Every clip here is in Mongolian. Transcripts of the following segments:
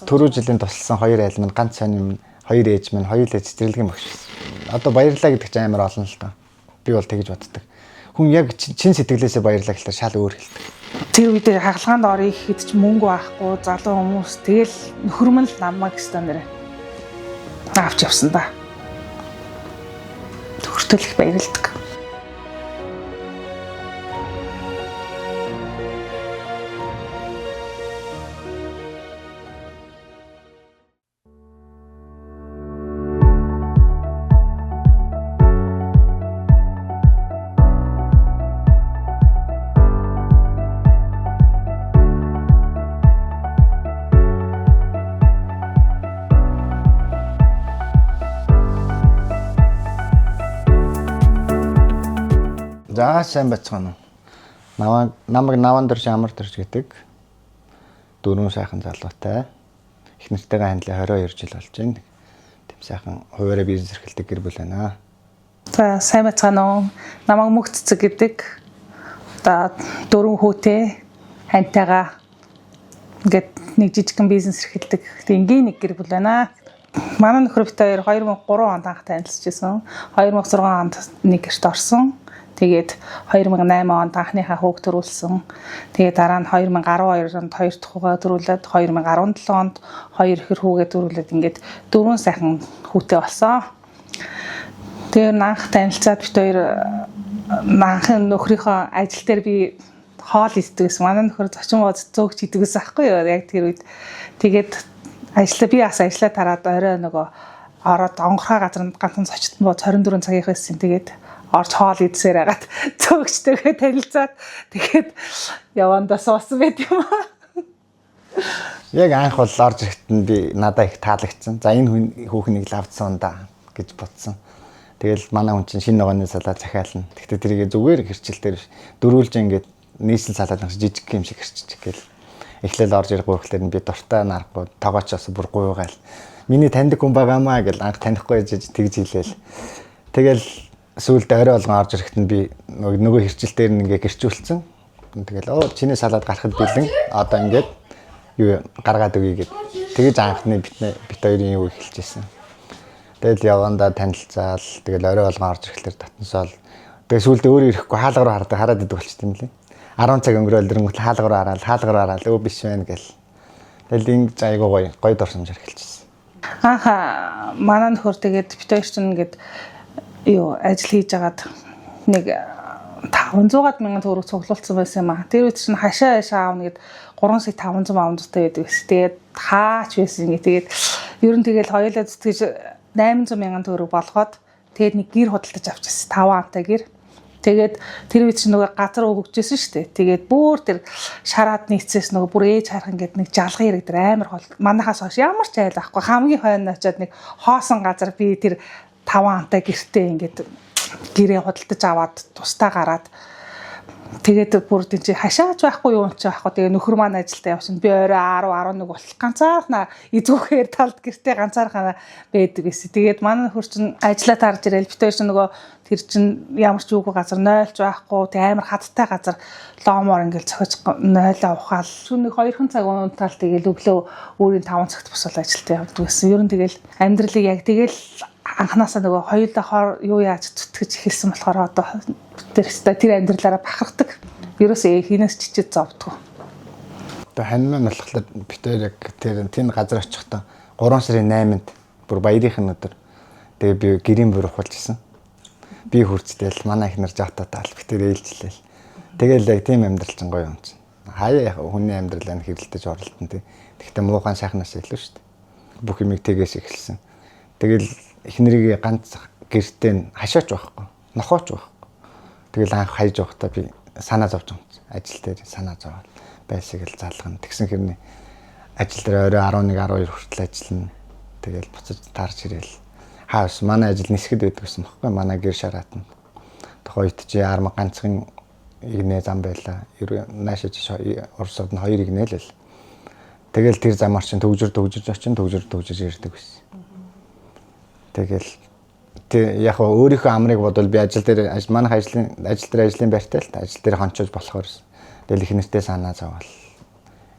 Түрүү жилийн тусалсан хоёр айл минь ганц сайн юм хоёр ээж минь хоёул ээж зэрлэгийн багш. Одоо баярлаа гэдэг чинь амар олон л доо. Би бол тэгж боддог. Хүн яг чин сэтгэлээсээ баярлаа гэхэлээ шал өөр хэлдэг. Тэр үед хагалгаанд орё гэхэд ч мөнгө байхгүй залуу хүмүүс тэгэл нөхөрмөн л намайг стандараа авч явсан да. Төгөртөл их баярлдаг. За сайн бацгаана уу. Намайг Наван дөрж амар дөрж гэдэг. Дөрвөн сайхан залуутай. Их нэртэйгээ хандлаа 22 жил болж байна. Тэм сайхан хуваараа бизнес эрхэлдэг гэр бүл байна. За сайн бацгаана уу. Намайг Мөх Цэцэг гэдэг. Одоо дөрвөн хүүтэй хантайгаа ингээд нэг жижигхэн бизнес эрхэлдэг. Энгийн нэг гэр бүл байна. Манай нөхөр бит хоёр 2003 онд анх танилцчихсан. 2006 онд нэг гэрт орсон. Тэгээд 2008 онд анхныхаа хүүг төрүүлсэн. Тэгээд дараа нь 2012 онд хоёр дахь хүүгээ төрүүлээд 2017 онд хоёр ихэр хүүгээ төрүүлээд ингээд дөрвөн сайхан хүүтэй болсон. Тэгээд анх танилцаад бит хоёр анхны нөхрийнхөө ажил дээр би хоол иддэг гэсэн. Манай нөхөр зочин бод зөөгч иддэг гэсэн аахгүй юу? Яг тэр үед тэгээд би бас ажиллаа тараад орой нөгөө ороод онгорхоо газар ганцхан зочид бод 24 цагийн хэссэн. Тэгээд орж хоол идсээр хагаад зөөгчтэйгээ танилцаад тэгээд явандаа суусан байт юм аа. Яг анх бол орж ирэхэд нь би надад их таалагдсан. За энэ хүүхнийг л авцсан да гэж бодсон. Тэгэл манай хүн чинь шинэ ногооны салаа захиална. Гэхдээ тэрийг зүгээр хэрчилтээр дөрүүлж ингээд нийслэл салаад жижиг юм шиг хэрччих гээл. Эхлээл орж ирэхгүй ихлээр би дуртай нарахгүй тоогоочоос бүр гуйгаал. Миний таньдаг хүн байгаамаа гэл анх танихгүй гэж тэгж хэлээл. Тэгэл сүүлдээ орой болгон орж ирэхэд нь би нөгөө хэрчилтээр нь ингээ гэрчүүлсэн. Тэгэл чиний салаад гарахад бэлэн одоо ингээд юу гаргаад өгье гэд. Тэгэж анхны бит хоёрын юу эхэлжсэн. Тэгэл явандаа танилцаал тэгэл орой болгон орж ирэхлээр татансаал. Тэгээ сүүлдээ өөрөө ирэхгүй хаалга руу хараад идэв болчих юм лээ. 10 цаг өнгөрөөл дэрнгүүт хаалга руу хараад өө биш байна гэл. Тэгэл ингэж айгуу гоё дурсамж эхэлчихсэн. Ааха манай нөхөр тэгээд бит хоёр чинь ингээд ажил хийж агаад нэг 500-аад мянган төгрөг цуглуулсан байсан юм аа. Тэр үед чинь хашаа аавна гэд 3 сая 500 таа байдаг гэсэн. Тэгээд хаач байсан гээ. Тэгээд ер нь тэгэл хоёулаа зүтгэж 800 мянган төгрөг болгоод тэгээд нэг гэр худалдаж авчихсан 5 амтай гэр. Тэгээд тэр үед чинь нөгөө газар өгөгжсэн шүү дээ. Тэгээд бүр тэр шараад нийцээс нөгөө бүр ээж харах ингээд нэг жалган хэрэг дээр амар хол. Манайхаас хойш ямар ч айл ахгүй. Хамгийн хойно очиод нэг хоосон газар би тэр 5 амтай гэртээ ингээд гэрээ худалдаж аваад тустаа гараад тэгээд бүр тийм чи хашаач байхгүй юу ч байхгүй. Тэгээ нөхөр маань ажилдаа явсан. Би орой 10 11 болох ганцаархнаа эзүүхээр талд гэртээ ганцаархнаа байдаг гэсэн. Тэгээд манай нөхөр чинь ажиллаа тарж ирэл бит хоёр чинь нөгөө тэр чинь ямар ч үгүй газар нойлж байхгүй. Тэг амар хаттай газар лоомоор ингээл цохиж нойлоо ухаал. Шүнийг 2 цаг унтаал тэгэл өглөө өөрийн 5 цагт босвол ажилдаа явдаг гэсэн. Ер нь тэгэл амьдралыг яг тэгэл анханасаа нөгөө хоёулаа юу яаж зүтгэж эхэлсэн болохоор одоо тэр амьдралаараа бахархдаг. Ерөөсөө хинээс чичээд зовдгоо. Одоо ханьмаа болохоор бид хоёр яг тэр газар очихдоо 3 сарын 8-нд бүр баярын өдөр. Тэгээ би гэрийн бүр ухуулжсэн. Би хүрцтэл манай ихнэр жаатаа аль битэр ээлжлээл. Тэгээл яг тийм амьдрал чинь гоё юм чинь. Хаяа хүний амьдралаа хэрэлдэж оролдсон тий. Гэхдээ муухан сайхнаас илүү шүү дээ. Бүх юмыг тэгээс эхэлсэн. Тэгэл эхнэрийг ганц гэртээ хашаач байхгүй. Нохооч байхгүй. Тэгэл анх хайж явахдаа би санаа зовж байгаа юм. Ажил дээр санаа зовоод байсаг л залгана. Тэгсэн хэрнээ ажил дээр орой 11 12 хүртэл ажиллана. Тэгэл буцаж таарч ирээл. Хаас манай ажил нисгэд байдаг гэсэн баггүй. Манай гэр шараатанд. Тохойд чи арма ганцхан игнээ зам байла. Наашиж урсууд нь 2 игнээ л л. Тэгэл тэр замаар чинь төгжирж очин төгжирж ирдэг байсан. Тэгэл яг өөрийнхөө амрыг бодвол би ажил дээр манайх ажил дээр ажлын байртай л ажил дээр хончож болохоор тэгэл их нэртэй санаа зовол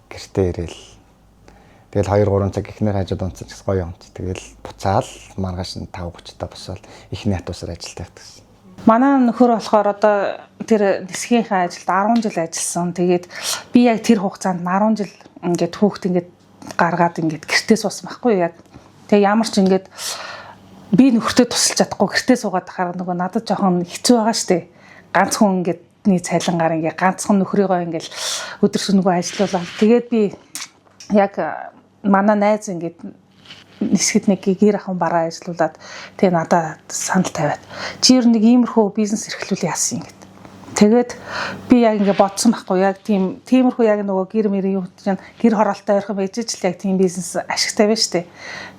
гэртээ ирээл Тэгэл 2 3 цаг ихнэр хажууд унцаж гоё унц. Тэгэл буцаал маргааш нь 5:30 та босвол ихний хатуусаар ажилтаа гэсэн. Манай нөхөр болохоор одоо тэр нисгийнхээ ажилд 10 жил ажилласан. Тэгээд би яг тэр хугацаанд 10 жил ингээд хүүхд ингээд гаргаад ингээд гэртээ суусан байхгүй яг. Тэгээ ямар ч ингээд би нөхөртөө тусалж чадахгүй гэртээ суугаад тахаар нөгөө надад жоохон хэцүү байгаа штэ. Ганцхан ингээд цайлангаар ингээд ганцхан нөхрийгөө ингээд өдөр шөнөгүй ажиллуулаад тэгээд би яг манай найз ингээд нисгэд нэг гэр ахын бараа ажиллуулад тэгээ надад санал тавиад чи ер нь нэг иймэрхүү бизнес эрхлүүлээ яасан юм гэд. Тэгээд би яг ингээд бодсон байхгүй яг тиймэрхүү яг нөгөө гэр мэрийн юу гэж гэр хороолтой ойрхон байж л яг тийм бизнес ашигтай байна штэ.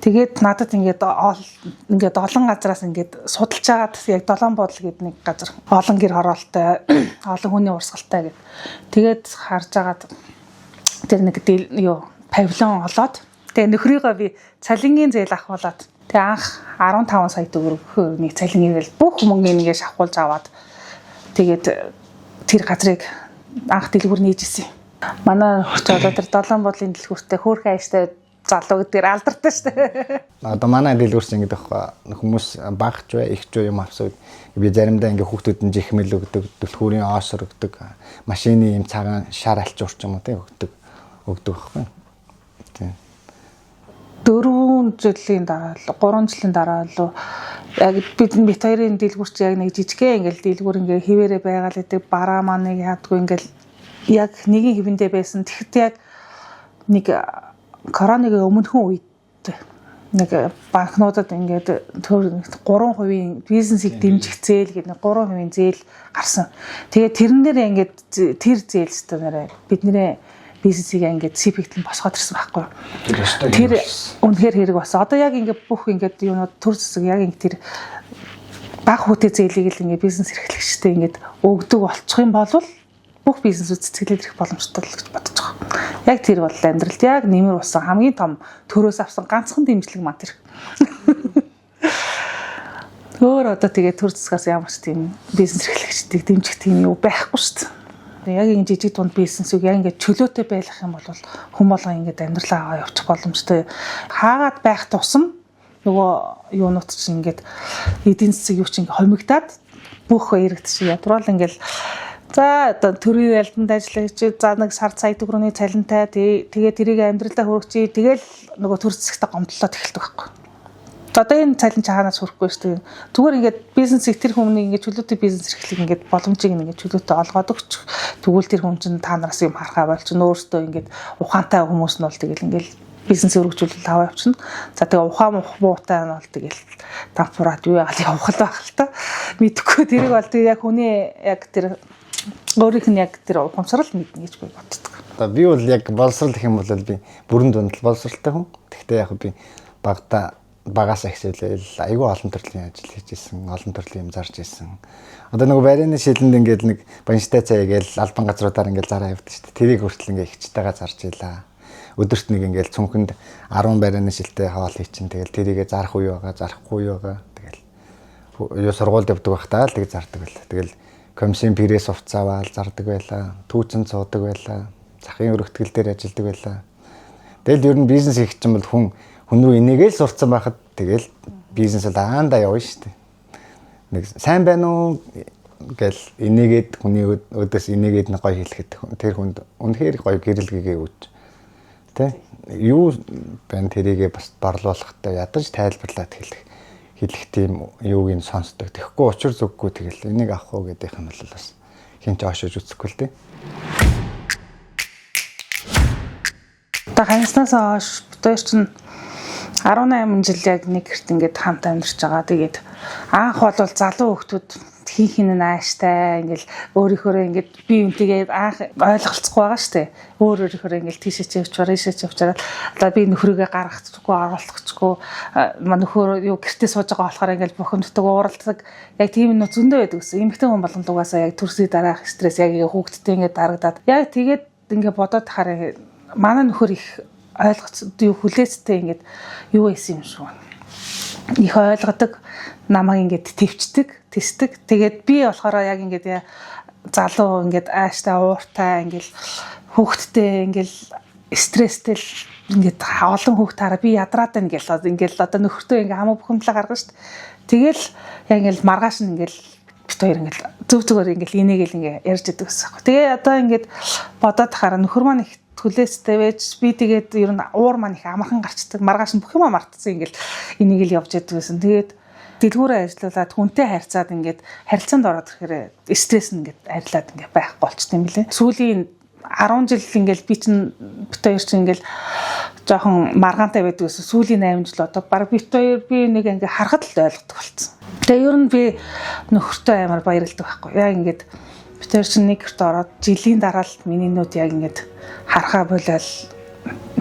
Тэгээд надад ингээд олон газараас ингээд судалж агаад яг долоон бодол гэдэг нэг газар олон гэр хороолтой олон хүний урсгалтай гэд. Тэгээд харж агаад тэр нэг юу павильон олоод тэгээ нөхрийгөө би цалингийн зээл авахуулаад тэгээ анх 15 сая төгрөг нэг цалин ирээл бүх мөнгөний нэгэ шавхуулж аваад тэгээд тэр газрыг анх дэлгүүр нээжсэн. Манай хурц одоо тэр долоон бодлын дэлгүүртээ хөөрхөн ааштай залуу гэдгээр алдартай шүү дээ. Одоо манай дэлгүүрс ингэдэг байхгүй хүмүүс багч бай ихч бай юм авсаа би заримдаа ингээ хүүхдүүд нь жихмэл өгдөг, түлхүүрийн оосор өгдөг, машины юм цагаан шар алчуурч юм уу тий өгдөг байхгүй. Тийм. 4 жилийн дараа л 3 жилийн дараа л яг бид хоёрын дэлгүүрч яг нэг жижигхэн ингээл дэлгүүр ингээ хിവэрэ байгаал гэдэг бараа маань яадгүй ингээл яг нэгэн хивэндээ байсан. Тэгэхэд яг нэг коронавигийн өмнөхөн үед нэг банкнуудад ингээд 3% бизнесийг дэмжих зээл гэдэг 3% зээл гарсан. Тэгээд тэрэн дээр ингээд тэр зээл өстө бидний бизнесийг ингээд CP-т босгоод ирсэн байхгүй. Тэр үнэхээр хэрэг басан. Одоо яг ингээд бүх ингээд юунууд төр зэсэг яг ингээд тэр баг хүүтэй зээлийг л ингээд бизнес эрхлэгчтэй ингээд өгдөг болчих юм бол бүх бизнесүүд цэцгэлээд ирэх боломжтой л гэж бодож байгаа. Яг тэр бол амьдралд яг нэмэр усан хамгийн том төрөөс авсан ганцхан дэмжлэг маа тэр. Өөр одоо тэгээ төр зэсгээс ямар ч тийм бизнес эрхлэгчдийг дэмжих тийм юу байхгүй шүү дээ. Яг ингэ жижиг дунд бизнесийг яг ингэ чөлөөтэй байх юм бол хүн болгоо ингэ амьдралаа явуучих боломжтой. Хаагаад байх тусам нөгөө юунууд чинь ингэ эдийн засаг юу чинь хомигдаад бүх эрэгт чинь ядруул ингээл за одоо төрийн ялданд ажиллаж за нэг сар сая төгрөгийн цалинтай тэгээ тэрийг амьдралдаа хөргөчий тэгэл нөгөө төр зэсгтээ гомдлоод эхэлдэг байхгүй. Одоо энэ цалин чаханаас хүрэхгүй шүү дээ. Зүгээр ингээд бизнесийг тэр хүмүүний ингээд чөлөөтэй бизнес эрхлэх ингээд боломжийг ингээд чөлөөтэй олгоод өгч тэгвэл тэр хүн чинь та нараас юм харахаа болчихно. Өөртөө ингээд ухаантай хүмүүс нь бол тэгэл ингээд бизнес өргөжүүлэлт аваа явчихна. За тэгээ ухаан муутай нь бол тэгэл давхураад юу яагаад явах л байх л та. Мэдхгүй тэрийг бол тэгээ яг хүний яг тэр өөрийнх нь яг тэр ухамсарал мэднэ гэж би боддог. Одоо би бол яг боловсрал гэх юм бол би бүрэн дундал боловсралтай хүн. Гэхдээ яг би багаас ихсэлэл айгүй олон төрлийн ажил хийжсэн, олон төрлийн юм зарж ирсэн. Одоо нөгөө байрны шилэнд ингээд нэг банштай цай гээл албан газруудаар ингээд зараа явдаг шүү дээ. Тэрийг хүртэл ингээд ихчтэйгээ зарж илаа. Өдөрт нэг ингээд цүнхэнд 10 байрны шилтэй хоол хийчин. Тэгэл тэрийгээ зарах уу байгаа, зарахгүй юу байгаа. Тэгэл юу сургуульд явдаг байхдаа л тэг зардаг байла. Тэгэл комиссын пресс уфцаавал зардаг байла. Түүцэн цуудаг байла. Захын өргөтгөл дээр ажилладаг байла. Тэгэл ер нь бизнес хийх чинь бол хүн рүү энийгээл сурцсан байхад тэгэл бизнес л аанда явна шүү дээ. Нэг сайн байна уу гэл энийгээд хүний өдөөс энийгээд нэг гоё хэлэхэд тэр хүнд үнэхээр гоё гэрэлгээгээ өгч тэ юу бэн тэрийгээ бас борлуулахтай ядаж тайлбарлаад хэлэх тийм юуг нь сонсдог. Тэгэхгүй учир зүггүй тэгэл энийг авах уу гэдэх юм бол бас хин ч оошиж үзэхгүй л дээ. Та ханьснаас хойш битээр чинь 18 жил яг нэг гэрт ингээд хамт амьдарч байгаа. Тэгээд анх бол залуу хүмүүс хийх нь нааштай ингээл өөрийнхөө ингээд би үнтэйгээ анх ойлголцохгүй байгаа штэ. Өөрийнхөө ингээд тийшээ явчаар ийшээ явчаар одоо би нөхрийгээ гаргахгүй оруулахгүй нөхөр юу гэртээ сууж байгаа болохоор ингээд бухимддаг ууралдаг. Яг тийм нь зөндөө байдаг гэсэн. Эмэгтэй хүн болгонд угаасаа яг төрсний дараах стресс яг хүүхдтэй ингээд дарагдаад яг тэгээд ингээд бодоод тахаар манай нөхөр их ойлгоц юу хүлээцтэй ингээд юу ийсэн юм шүү. Их ойлгодог, намайг ингээд төвчдөг, тэсдэг. Тэгээд би болохоор яг ингээд залуу ингээд ааштай ууртай ингээд хүүхдтэй ингээд стресстэй л ингээд олон хүүхдээрээ би ядраад байна ингээл одоо нөхөртөө ингээ хамаа бухимдлаа гаргана шүү дээ. Тэгэл яг ингээл маргааш нь ингээл бит хоёр ингээл зүгээр ингээл инээгээл ингээ ярьж идэг гэсэн юм. Тэгээ одоо ингээд бодоод тахаараа нөхөр маань их хүлээстэй байж би тэгээд ер нь уур маань их амархан гарчдаг. Маргааш нь бүх юм мартсан ингээл инээгээл явж идэг гэсэн. Тэгээд дэлгүүрээ ажиллуулад хүнтэй харьцаад ингээд харилцаанд ороод ирэхээр стресс нь ингээд арилаад ингээд байхгүй болчтой юм лээ. Сүүлийн 10 жил ингээл би чинь бит хоёр чинь ингээл жоохон маргаантай байдаг гэсэн. Сүүлийн 8 жил одоо баг бит хоёр би нэг ингээ харахад л ойлгодог болсон. Тэгээ ер нь би нөхөртөө амар баярлдаг байхгүй. Яг ингээд бит хоёр чинь нэг гэрт ороод жилийн дараа л миний нүд яг ингээд харахаа болол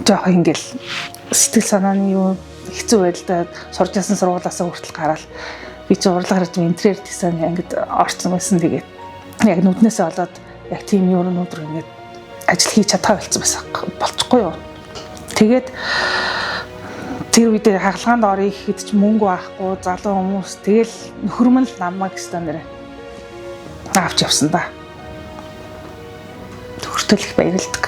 жоохон ингээл сэтгэл санааны юу хэцүү байдалтай сурж ясан сургуулиасаа хүртэл гараад би ч урлаг гарч интерьер дизайн ангид орсон байсан. Тэгээд яг нүднээсээ олоод яг тийм юурын өдөр ингээд ажил хийж чадхаа болцсон болчихгүй юу. Тэгээд тэр үед хагалгаанд орё гэхэд ч мөнгө байхгүй залуу хүмүүс тэгэл нөхөрмөн л намайг стандараа авч явсан да. Төгөртөл их баярлдаг.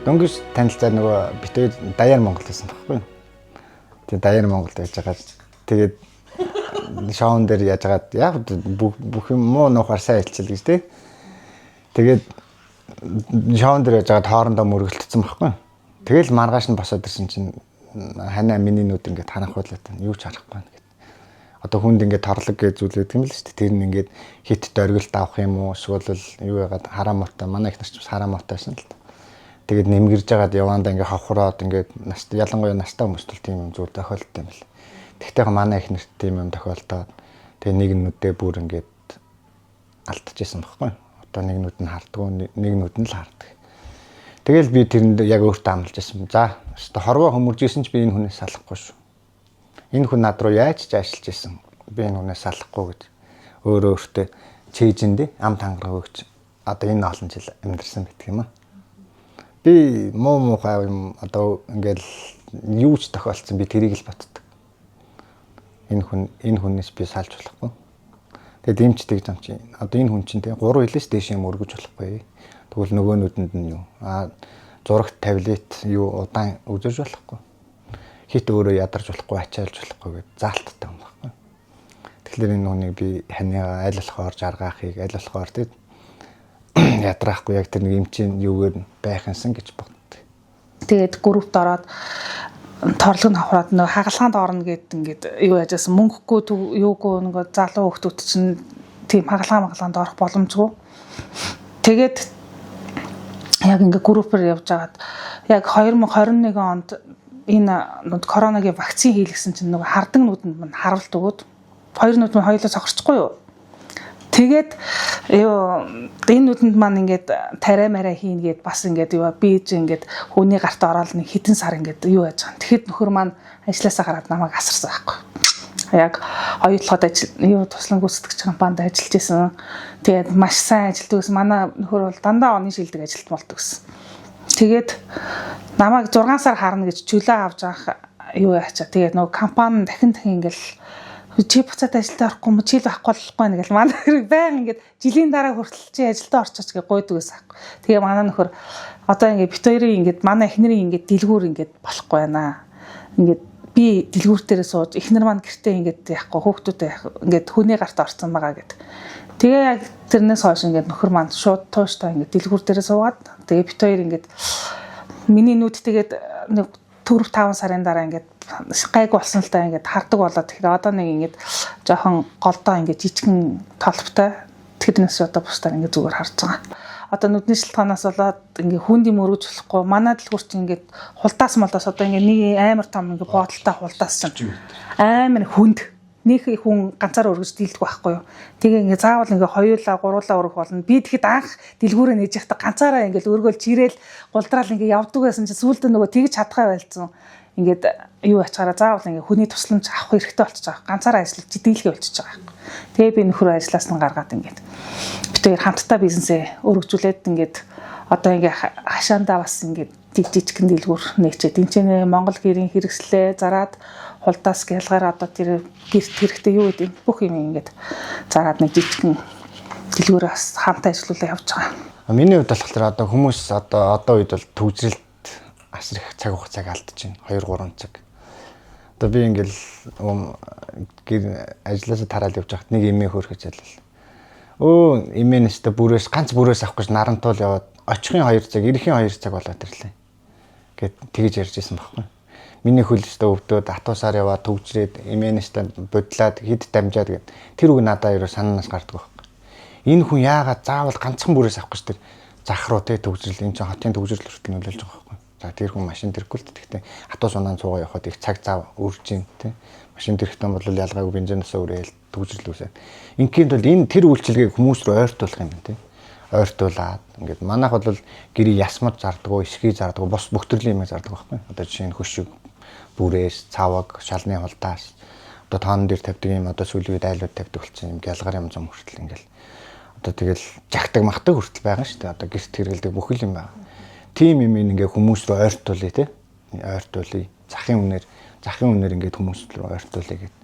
Дөнгөж танилцаад нөгөө битээ Даяар Монгол байсан байхгүй юу? Тэгээ Даяар Монголд байж байгаа. Тэгээд шоун дээр яаж хагаад яг бүх юм муу нухаар сайн хэлчихэл гэж тий. Тэгээд шоун дээр яаж хагаад хоорондоо мөргөлдсөн байхгүй юу? Тэгэл маргааш нь босоод ирсэн чинь ханаа миний нүд ингээд ханах байлаа юу ч харахгүй байна гэд. Одоо хүнд ингээд торлог гэж зүйлээд юм л шүү дээ. Тэр нь ингээд хит дөргөлт авах юм уу? Эсвэл юу яагаад хараа муутай манай их нар ч хараа муутай байсан л та. Тэгээд нэмгэрж байгаад явандаа ингээ хавхраад ингээд ялангуяа настай хүмүүст л тийм юм зүйл тохиолддог юм л. Тэгтээ манай их нэрт тийм юм тохиолдоод тэгээ нэг нүдээ бүр ингээд алдчихсан байхгүй юу? Одоо нэг нүд нь харддаг, нэг нүд нь л хардаг. Тэгэл би тэрэнд яг өөртөө амлаж байсан. За, өстө хорвоо хөмөржсэн ч би энэ хүнээс салахгүй шүү. Энэ хүн над руу яаж ч ажиллаж исэн. Би энэ хүнээс салахгүй гэж өөртөө чэйжэндээ амт хангарах өгч одоо энэ олон жил амьдэрсэн гэдэг юм аа. Би муухай юм одоо ингээл юу ч тохиолдсон би тэрийг л боддог. Энэ хүнээс би салж болохгүй. Тэгээд дэмждэг юм чи. Одоо энэ хүн чинь те 3 хилээс дээш юм өргөж болохгүй. Тэгвэл нөгөө нүдэнд нь юу? Зурагт таблет юу удаан үзэж болохгүй. Хит өөрөө ядарч болохгүй, ачаалж болохгүй гэж заалттай юм байхгүй. Тэгэхээр энэ хүнийг би ханигаа аль болохоор жаргаахыг аль болохоор те ядраахгүй яг тэр нэг юм чинь юугээр байх юмсан гэж боддог. Тэгээд группт ороод торлог авахраад нөгөө хагалгаанд орно гэд ингээд юу яжсэн мөнгөгүй юугүй нөгөө залуу хүмүүс чинь тийм хагалгаанд орох боломжгүй. Тэгээд яг ингээд группээр явж байгаад яг 2021 онд энэ коронагийн вакцин хийлгэсэн чинь нөгөө хардаг нүдэнд мань харуулт өгөөд хоёр нүд мань хоёулаа цохорчихгүй юу? Тэгээд энэ нүдэнд маань ингээд тариа мараа хийн гээд бас ингээд юу би ч ингээд хүний гарт ороод нэг хитэн сар ингээд юу яаж байгаа. Тэгэхэд нөхөр маань ажилласаа гараад намайг асарсан байхгүй. Яг оюутлахад ажил туслан гүйцэтгэгч компанид ажиллаж исэн. Тэгээд маш сайн ажилладаг гэсэн. Манай нөхөр бол дандаа оны шилдэг ажилт болдог гэсэн. Тэгээд намайг 6 сар харна гэж чөлөө авч авах юу яачаа. Тэгээд нөгөө компани дахин ингээл чи буцаад ажилдаа орохгүй юм чи л байхгүй болохгүй нэг л манай хэрэг баян ингээд жилийн дараа хүртэл чи ажилдаа орчооч гэж гойдог байсан аахгүй. Тэгээ манай нөхөр одоо ингээд бит хоёрын ингээд манай эхнэрийн ингээд дэлгүүр ингээд болохгүй байна. Ингээд би дэлгүүр дээрээ сууж эхнэр маань гэртээ ингээд яахгүй хүүхдүүдээ ингээд хүний гарт орсон байгаа гэд. Тэгээ яг тэрнээс хойш ингээд нөхөр маань шууд тууштай ингээд дэлгүүр дээрээ суугаад тэгээ бит хоёр ингээд миний нүд тэгээд нэг түрв 5 сарын дараа ингээд гайг болсон л та ингээд хардаг болоод тэгэхээр одоо нэг ингээд жоохон голдоо ингээд жижигэн толбтой тэрнээс одоо бусдаар ингээд зүгээр харж байгаа. Одоо нүдний шилтгаанаас болоод ингээд хүнд юм өргөж болохгүй. Манай дэлгүүр чинь ингээд хулдаас молоос одоо ингээд нэг амар том ингээд боодолтой хулдаас чинь амар хүнд нэг хүн ганцаар өргөж дийлдэг байхгүй юу. Тэгээ ингээд заавал ингээд хоёулаа гуруулаа өргөх болно. Би тэгэхэд анх дэлгүүрээ нээж явахдаа ганцаараа ингээд өргөөл чирээл гулдраал ингээд явдаг байсан чинь сүүлдээ нөгөө тэгж чадхаа байлцсан. Ингээд юу ачаараа заавал ингээ хүний тусламж авах хэрэгтэй болчихж байгаа. Ганцаараа ажиллаж дийлхий болчихж байгаа. Тэгээ би нөхөр ажиллаас нь гаргаад ингээд бид хоёр хамтдаа бизнесээ өргөжүүлээд ингээд одоо ингээ хашаандаа бас ингээ жижигхэн дэлгүүр нээчээд энэ ч Монгол гэрийн хэрэгслээ зараад хулдаас гялгаар одоо тэр гэрт хэрэгтэй юу гэдэг бүх юм ингээд зараад нэг жижигхэн дэлгүүрээ бас хамтаа ажиллуулаа явж байгаа. Миний хувьд болохоор одоо хүмүүс одоо үед бол төвжрэлт асар их цаг хугацааг алдаж байна. 2-3 цаг. Одоо би ингээл гэр ажилласаа тараад явж байхад нэг эмээ хөрхөж яллаа. Өө эмээнэстэ ганц бүрээс авах гэж нарантуул яваад очихын 2 цаг, ирэхийн 2 цаг болоод ирлээ. Гэт тэгэж ярьж исэн байхгүй. Миний хөлөстө өвдөөд атуусаар яваад төвжрээд эмээнэстэ бодлаад хэд дамжаад гэд тэр үг надад ерөө санаанаас гардаг байхгүй. Энэ хүн яагаад заавал ганцхан бүрээс авах гэж тэр зах руу тэ төвжрэл энэ чинь хотын төвжрэл хүртэл нөлөөлж байгаа байхгүй. За тэр хүн машин тэрхгүй л гэхдээ атуус унаан цуугаа явахад их цаг зав үрж ин тэ. Машин тэрхтэн бол ялгаагүй бензинээс өрөөл төвжрэл үсээ. Инként бол энэ тэр үйлчилгээг хүмүүс рүү ойртуулах юм тий. Ойртуулаад ингээд манайх бол гэрээ ясмад зардгуу, ишгий зардгуу, бос бүх төрлийн юм зарддаг байхгүй. Одоо жишээ нь хөшиг, бүрээс, цаваг, шалны хулдаас одоо тоон дээр тавьдаг юм одоо сүүлийн үед айлууд тавьдаг болсон юм гялгар юм зам хүртэл ингээл одоо тэгэл жагтаг махтаг хүртэл байгаа шүү дээ. Одоо гэрт хэрэгэлдэг бүх юм байна. Тим юм ингээ хүмүүс рүү ойртуулъя тий. Ойртуулъя. Захын үнээр ингээд хүмүүс рүү ойртуулъя гэдэг.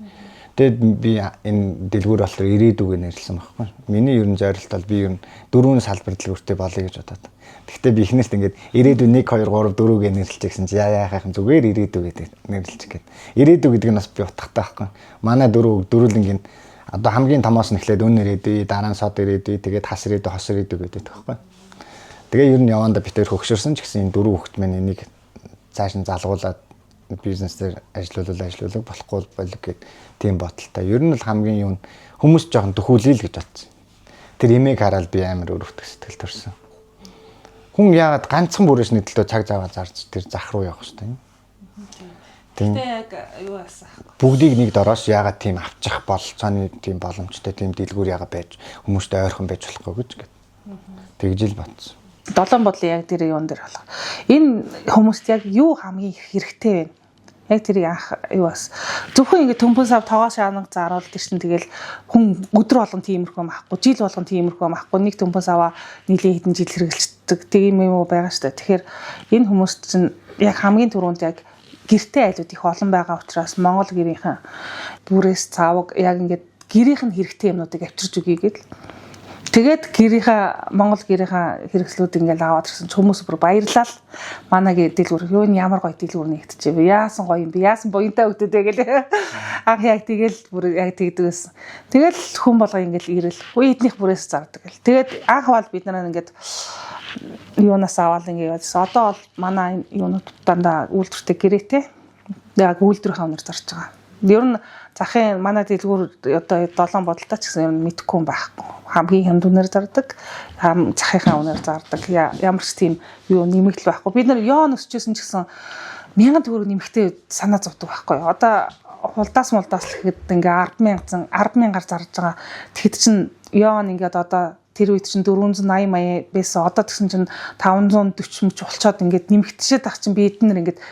Тэгээд би энэ дэлгүүр болохоор ирээдүгэ нэрлсэн байхгүй. Миний ерөн зорилт бол би ер нь 4 салбар дэлгүүртэй болъё гэж бодоод. Гэхдээ би эхнээс ингээд ирээдүй 1 2 3 4-гээ нэрлэж гэсэн чи яахын зүгээр ирээдүгээ нэрлэж гээд. Ирээдүй гэдэг нь бас би утгатай байхгүй. Манай дөрвөлнгийн одоо хамгийн томоос нь эхлээд өн ирээдүй, дараа нь сод ирээдүй, тэгээд хас ирээдүй, хос ирээдүй гэдэг байхгүй. Тэгээ ер нь явандаа би тэр хөгшөрсөн ч гэсэн энэ 4 хүүхэд маань энийг цааш нь залгуулад бизнесээр ажиллуулах болохгүй болог гэд тийм бодолтой. Ер нь л хамгийн юу хүмүүс жоохон дөхүүлээ л гэж бодсон. Тэр имийг хараад би амар өрөвдөх сэтгэл төрсөн. Хүн яагаад ганцхан бүрээс нэдэлдөө цаг заваа зарж тэр зах руу явах хэрэгтэй юм. Тийм. Яг юу яасан. Бүгдийг нэг дороос яагаад тийм авчих болцооны тийм боломжтой тийм дэлгүүр яагаад байж хүмүүстэй ойрхон байж болохгүй гэж гээд. Тэгж л бодсон. Долоон бодлын яг тэр юун дээр болох. Энэ хүмүүст яг юу хамгийн хэрэгтэй вэ? Яг тэрийг анх юу бас зөвхөн ингэ төмпөн сав тоогоо шаанаг заруулдаг чинь тэгэл хүн өдөр болгон тиймэрхүү махгүй, жил болгон тиймэрхүү махгүй, нэг төмпөн саваа нийлээ хэдэн жил хэрэгжилдэг тийм юм уу байгаа шүү дээ. Тэгэхээр энэ хүмүүст чинь яг хамгийн түрүүнд яг гэртэй айлууд их олон байгаа учраас Монгол гэрийнхэн бүрээс цааваг яг ингэ гэрийнх нь хэрэгтэй юмнуудыг авчирч өгье гэдэл. Тэгээд Монгол гэрийнхаа хэрэгслүүд ингээл аваад ирсэн хүмүүс бүр баярлал. Манайгийн дэлгүүр юу н ямар гоё дэлгүүр нэгтчихээ. Яасан гоё юм бэ? Яасан буянтай өгдөд вэ гээл. Анх яг тэгэл бүр яг тэгдэгсэн. Тэгэл хүн болго ингээл ирэл. Үе эднийх бүрээс зардаг гэл. Тэгээд анх бол бид нараа ингээд юунаас аваад ингээд одоо бол манай юунууд дандаа үйлдвэртэй гэрээтэй. Яг үйлдвэрийн хавнаар зарж байгаа. Ер нь захын манай дэлгүүр одоо 7 бодолтой ч гэсэн ер нь мэдхгүй байхгүй. Хамгийн хямдунаар зардаг, захынхаа үнээр зардаг. Ямар ч тийм юу нэмэгдэл байхгүй. Бид нар ёо өсчихсэн ч гэсэн 1000 төгрөг нэмэгтэй санаа зовдөг байхгүй. Одоо хулдаас л гэхэд ингээ 100000-аар зарж байгаа. Тэгэхэд чинь ёо ингээд одоо тэр үед чинь 480 байсан. Одоо тэгсэн чинь 540 мөч болцоод ингээд нэмэгдэшээд ах чинь бид нар ингээд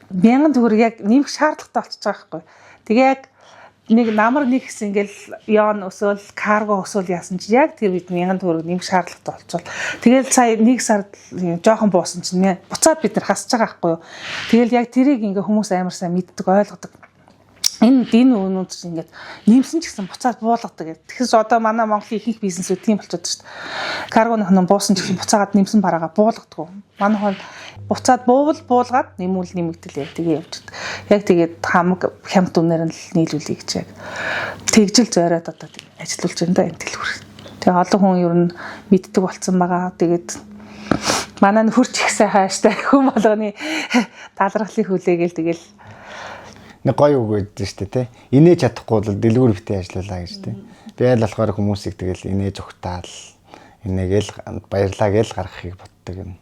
1000 төгрөг яг нэмэх шаардлагатай болчихж байгаа байхгүй. Тэгээ яг нэг намар нэг хэсэг ингээл ёон өсөөл карго өсөөл яасан чи яг тэр үед 1000 төгрөг нэмэх шаардлагатай болчихвол тэгэл сая нэг сард жоохон буусан чинь буцаад бид нар хасж байгаа байхгүй юу. Тэгэл яг тэрийг ингээ хүмүүс амар сайн мэддэг ойлгодог. Энэ үнүүд чинь ингээд нэмсэн ч гэсэн буцаад буулгадаг. Тэгэхээр одоо манай Монголын ихэнх бизнесүүд тийм болчиход шүү дээ. Каргоных нь буусан ч гэсэн буцаагаад нэмсэн бараагаа буулгадаг. Манайх буцаад буулгаад нэмүүл нэмэгдэл яг тэгээ явчихдаг. Яг тэгээд хамаг хямд үнээр нь л нийлүүлэе гэж яг тэгжил зориод одоо ажиллуулж байна да энэ дэлгүүр. Тэгээ олон хүн ер нь мэддэг болцсон байгаа. Тэгээд манай хурц их сайн хааштай хүн болгоны талархлыг хүлээгээл тэгэл нэг гоё үг өгдөө шүү дээ тий. Инээж чадахгүй бол дэлгүүр битээ ажиллуулаа гэж тий. Би аль болохоор хүмүүсийг тэгэл инээж ухтаал инээгээл баярлаа гээл гаргахыг боддог юм.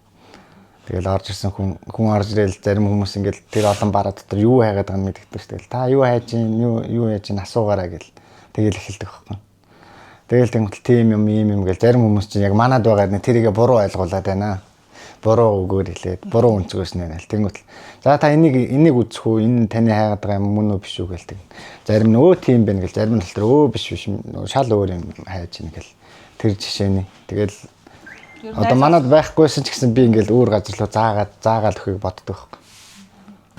Тэгэл орж ирсэн хүн орж ирэл зарим хүмүүс ингээл тэр олон бараа дотор юу хайгаад байгааг нь мэддэг шүү дээ. Та юу хайж гин юу яаж гин асуугаараа гэл тэгэл эхэлдэг байхгүй. Тэгэл тэнгуүтэл тийм юм гэл зарим хүмүүс чинь яг манад байгаа нь тэрийгэ буруу ойлгуулад байна. Буруу үгээр хэлээд буруу үнцгөөс нэ. Тэнгуүтэл за та энийг үзэх үү? Энэ таны хайгаад байгаа юм мөн үү биш үү гэлдэг. Зарим нь тийм байна гэл зарим нь тал дээр биш шал өөр юм хайж гин гэл тэр жишээний. Тэгэл Одоо манад байхгүйсэн ч гэсэн би ингээл өөр газар руу заагаад өхийг боддог байхгүй.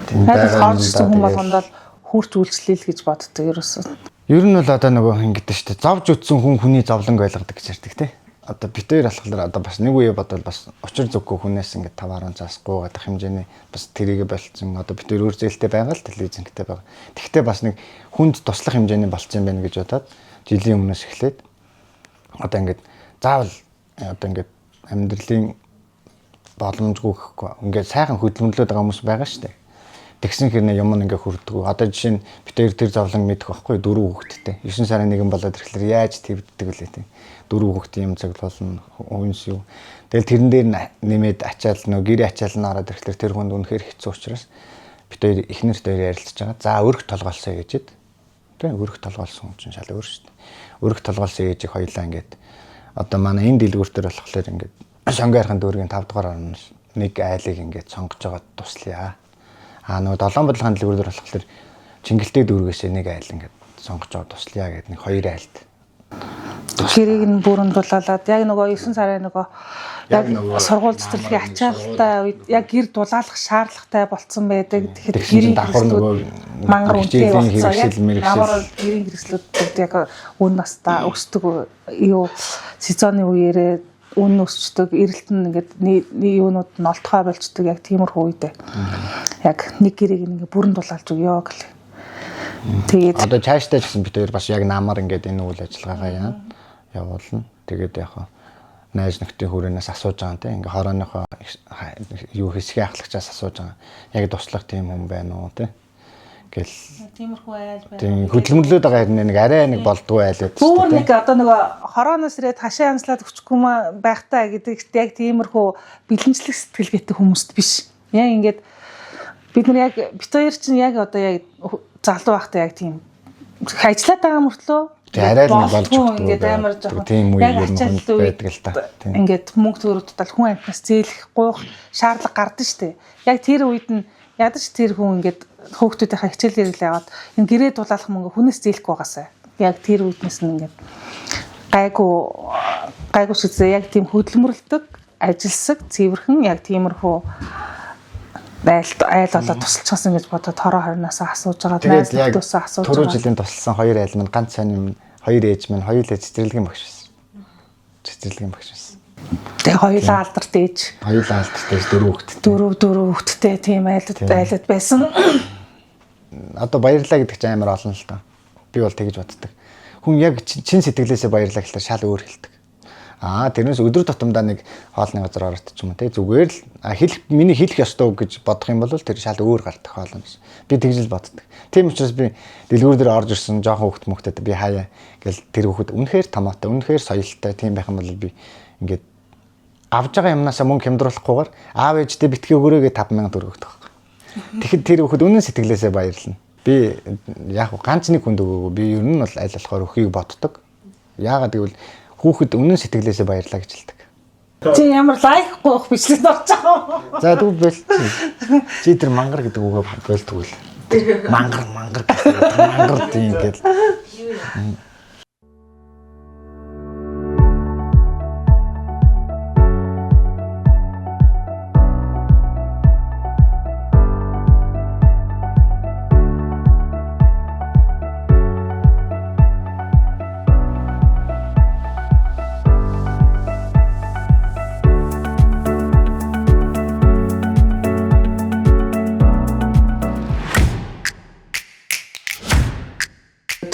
Тийм байгаад хүн болгонд бол хурц үйлчлээл гэж боддог ерөөсөө. Ер нь бол одоо нөгөө ингэдэж штэ зовж үтсэн хүн хүний зовлонг ойлгодог гэж ярьдаг тий. Одоо бид хоёр болохоор одоо бас нэг үе бодвол бас учир зүггүй хүнээс ингээд 5-10 цаас гуугаад хэмжээний бас тэрийг болцсон. Одоо бид хоёр өөр зээлтэй байгаа л телевизэнтэй байгаа. Тэгвэл бас нэг хүнд туслах хэмжээний болцсон байх гэж бодоод жилийн өмнөөс эхлээд одоо ингээд заавал одоо ингээд амьдралын боломжгүй гэхгүй. Ингээд сайхан хөдөлмөрлөд байгаа хүмүүс байгаа шүү дээ. Тэгсэн хэрнээ юм ингээ хүрдэггүй. Одоо жишээ нь бид тэр зовлон мэдэх байхгүй 4 хүүхэдтэй. 9 сарын 1 болоод ирэхлээр яаж твддэг вүлээ тийм. 4 хүүхэдийн юм цаглуулна үнс юу. Тэгэл тэрэн дээр нэмээд ачаал нөө гэрээ ачаал нь ороод ирэхлээр тэр хүнд үнэхээр хэцүү учраас бид хоёр эхнэрт хоёр ярилцж байгаа. За өрх толгоолсоо гэжэд. Тийм өрх толгоолсон хүн чинь шал өөр шүү дээ. Өрх толгоолсон ээжийг хоёлаа ингээд одоо манай энэ дэлгүүр дээр болохоор ингээд сонгойрхан дүүргийн 5 дугаар орноос нэг айлыг ингээд сонгож байгаа туслая. Нөгөө 7 бодлогын дэлгүүр дээр болохоор Чингэлтэй дүүргээсээ нэг айл ингээд сонгож байгаа туслая гэдэг нэг 2 айлд. Хэрийг нь бүрэн дулаалаад яг нөгөө 9 сарын нөгөө яг сургууль цэцэрлэгийн ачаалттай үед яг гэр дулаалах шаардлагатай болцсон байдаг. Тэгэхээр гэрийн давхар нөгөө мангар үнэтэй болцсон. Ямар гэрийн хэрэгслүүд яг үн настаа өсдөг юу сезоны үеэрээ үн өсчдөг, эрэлт нь ингээд юунууд нь олдгой болчдөг яг тиймэрхүү үедээ. Яг нэг гэрийг ингээд бүрэн дулаалж өгөө гэл. Тэгээд одоо цаашдаа ч гэсэн бид хоёр бас яг наамаар ингээд энэ үйл ажиллагаагаа явуулна. Тэгээд яг найз нөхдийн хүрээнээс асууж байгаа тийм ингээд хорооныхоо юу хэсгийн ахлагчаас асууж байгаа. Яг туслах тийм хүн байна уу тийм. Гэл тиймэрхүү айл байна. Тийм хөдөлмөрлөд байгаа хэрнээ нэг арай нэг болдгоо айл гэдэг. Бүр нэг одоо нөгөө хорооноос ирээд хашаа янзлаад өчгөө байхтаа гэдэгт яг тиймэрхүү бэлэнчлэх сэтгэлгээтэй хүмүүст биш. Яг ингээд бид нар яг бит хоёр чинь яг одоо яг залуу байхдаа яг тийм ажиллаад байгаа мөртлөө арай л болж өгдөг. Ингээд амар жоохон тийм үе юм байдаг л та. Ингээд мөнгө төгрөгтөл хүн амтнаас зээлэх гуйх шаардлага гардаг штэ. Яг тэр үед нь ядаж тэр хүн ингээд хөөгтүүдийнхээ хичээлээр л яваад энэ гэрээ дулаалах мөнгө хүнээс зээлэхгүй байгаасаа. Яг тэр үднэс нь ингээд гайгүй шигзээ яг тийм хөдөлмөрлөдөг, ажилсаг, цэвэрхэн яг тиймэрхүү айл болоод тусалчихсан гэж бодоод хороо хорноос асууж байгаа. Тэгээд яг түрүү жилийн тусалсан 2 айл минь ганц сайн юм 2 ээж минь хоёулаа цэцэрлэгийн багш байсан. Цэцэрлэгийн багш байсан. Тэгээ хоёулаа алдарт ээж. Хоёулаа алдарт ээж 4 хүүхэдтэй. 4 хүүхэдтэй тийм айлд байсан. Одоо баярлаа гэдэг чинь амар олон л та. Би бол тэгж боддог. Хүн яг чин сэтгэлээсээ баярлаа гэхэлэр шал өөр хэлдэг. Тэрнээс өдөр тутамдаа нэг хоолны газар ороод ч юм уу те зүгээр л миний хэлэх ёстой гэж бодох юм бол тэр шал өөр гардаг хоолно гэж. Би тэгж л боддог. Тийм учраас би дэлгүүр дээр орж ирсэн жоохон хөвгт мөхтөд би хаяа гэл тэр хөвгт үнэхээр томоотой, үнэхээр соёлтой тийм байх юм бол би ингээд авж байгаа юмнасаа мөнгө хямдруулахгүйгээр аав ээжтэй битгий өгөөрэй гэж 5,000 төгрөг өгдөг байхгүй. Тэгэхэд тэр хөвгт үнэн сэтгэлээсээ баярлна. Би яг ганц нэг хүнд өгөөгүй. Би ер нь бол аль болохоор өхийг боддог. Яагаад гэвэл хүүхэд үнэн сэтгэлээсээ баярлаа гэж хэлдэг. Чи ямар лайхгүй байх бичлэгт орж байгаа. За дүү бэл чи тэр мангар гэдэг үгээ болтгоо л. Мангар тийм гэл.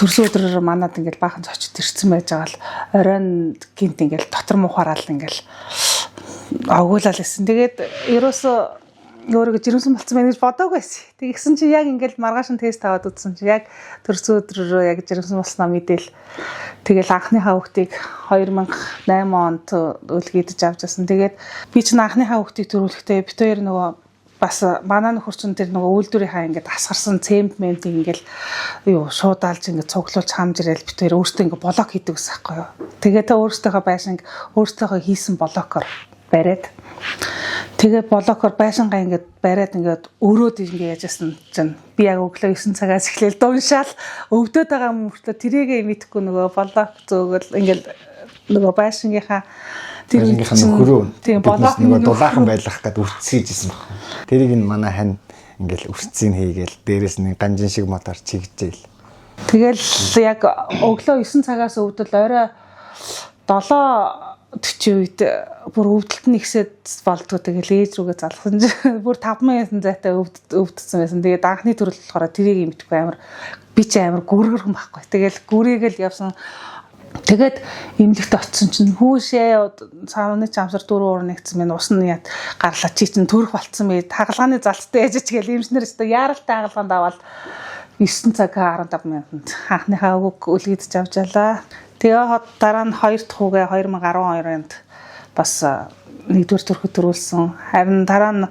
Төрсөн өдрөөр манад ингээл баахан зочид ирсэн байж байгаа л оройн гинт ингээл дотор мухараал ингээл агуулал гэсэн. Тэгээд ерөөсөө өөрийгөө жирэмсэн болцсон байх гэж бодоагүй байсан. Тэгсэн чинь яг ингээл маргааш нь тест аваад үзсэн чинь яг төрсөн өдрөөрөө яг жирэмсэн болсноо мэдээл. Тэгэл анхныхаа хүүхдийг 2008 онд үлгийдэж авчихсан. Тэгээд би чинь анхныхаа хүүхдийг төрүүлэхдээ бит хоёр нөгөө бас манай нөхөр чинь тэр нөгөө үйлдвэрийнхаа ингээд асгарсан цемент ментиг ингээд юу шуудаалж ингээд цуглуулж хамж ирэл бит хоёр өөртөө ингээд блок хийдэг гэсэн байхгүй юу. Тэгээд та өөртөөхөө байшинг өөртөөхөө хийсэн блокоор бариад тэгээд блокоор байшингаа ингээд бариад ингээд өрөөд ингээд яжсэн чинь би яг өглөө 9 цагаас эхлээл дуушаал өвдөд байгаа мөртлөө тэрийгээ мэдхгүй нөгөө блок зөөгөл ингээд нөгөө байшингийнхаа Тэр үеийнхэн нөхөрөө тийм болоод нөгөө дулаахан байлгах гэдэг үрцгийжсэн баг. Тэрийг нь манай хань ингээл үрцгийг хийгээл дээрээс нь ганжин шиг мотор чигжээл. Тэгэл яг өглөө 9 цагаас өвдөл орой 7:40 үед бүр өвдөлт нь ихсээд болдгоо тэгэл ээж рүүгээ залгасан чинь бүр 5 минутын зайтай өвдсөн байсан. Тэгээд анхны төрөл болохоор тэрийг мэдхгүй амар би ч амар гүргэрхэн байхгүй. Тэгэл гүрийгэл явсан. Тэгээд эмнэлэгт очсон чинь хүүшээ цааны чамсар 4 уур нэгцсэн минь ус нь яд гарлаа чи чинь төрөх болцсон мэд хагалгааны залттай ээж ч гээл эмчнэр өстө яаралтай хагалгаанд аваад 9 цаг 15 минутанд анхныхаа үг үлгийдэж авч ялаа. Тэгээ дараа нь 2 дахь хүүгээ 2012 онд бас 1-р төрхөд төрүүлсэн. Харин дараа нь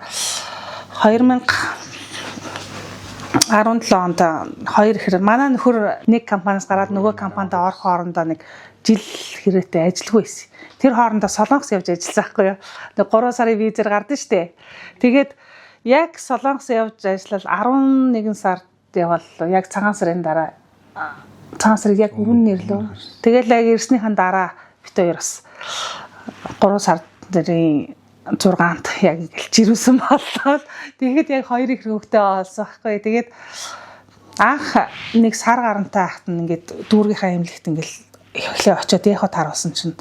2017 онд 2 хэрэг манай нөхөр нэг компаниас гараад нөгөө компанид орох хоорондоо нэг жил хэрэг ажиллахгүй байсан. Тэр хоорондоо Солонгос явж ажилласан байхгүй юу. Нэг 3 сарын визээр гардаг штэ. Тэгээд яг Солонгос явж ажиллал 11 сард явал яг цагаан сарын дараа цагаан сарыг яг өмнө нэрлөө. Тэгэл яг ирснийхэн дараа бит хоёр бас 3 сар дээрийн 6-нд яг ингээл жирүүсэн боллоо. Тэгээд яг хоёрыг хөвгтэй олсон байхгүй. Тэгээд анх нэг сар гарантай ахт нь ингээд дүүргийнхаа эмнэлэгт ингээл эхлээ очиод яхад харуулсан чинь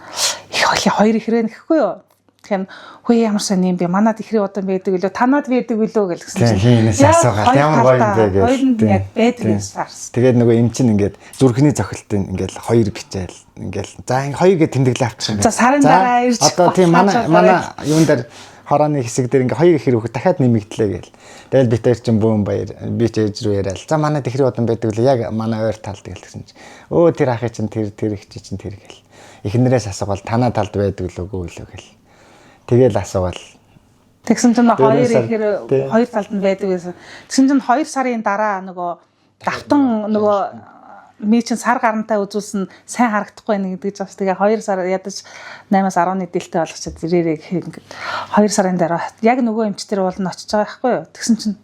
их хоёр ихрээ нэхгүй юу. Тэгэхээр хөө ямар сайн юм бэ? Манад ихрээ удаан байдаг үлээ, танад байдаг үлээ гэсэн чинь. Хийнээс асуугаад ямар гоё юм бэ гэж. Хоёрын яг байдаг юм сарс. Тэгээд нөгөө эм чин ингээд зүрхний цохилтын ингээд хоёр бичээл ингээд за энэ хоёр гэ тэмдэглээ авчих юм. За сарын дараа ирж одоо тийм манай юун дээр хорооны хэсэг дээр ингээ хоёр их хэрэг дахиад нэмэгдлээ гээл. Тэгэл бид хоёр чинь бүүн баяр би ч ээж рүү яриад. За манай ихрээ удаан байдаг үлээ яг манай ойр талд гэлсэн чинь. Өө тэр ахыг чинь тэр их чи чинь тэр гээл. Эхнэрээс асуувал танаа талд байдаг үлээгүй үлээ гээл. Тэгэл асуувал тэгсэн чинь хоёр ихэр хоёр талд нь байдаг гэсэн. Тэгсэн чинь 2 сарын дараа нөгөө давтан нөгөө ми чин сар гарантай үзүүлсэн сайн харагдахгүй байна гэдэг ч бас тэгээ 2 сар ядаж 8-аас 10-ны дэлтэй болгочод ирээрээ ингээд 2 сарын дараа яг нөгөө эмчтэр бол нь очиж байгаа байхгүй юу. Тэгсэн чинь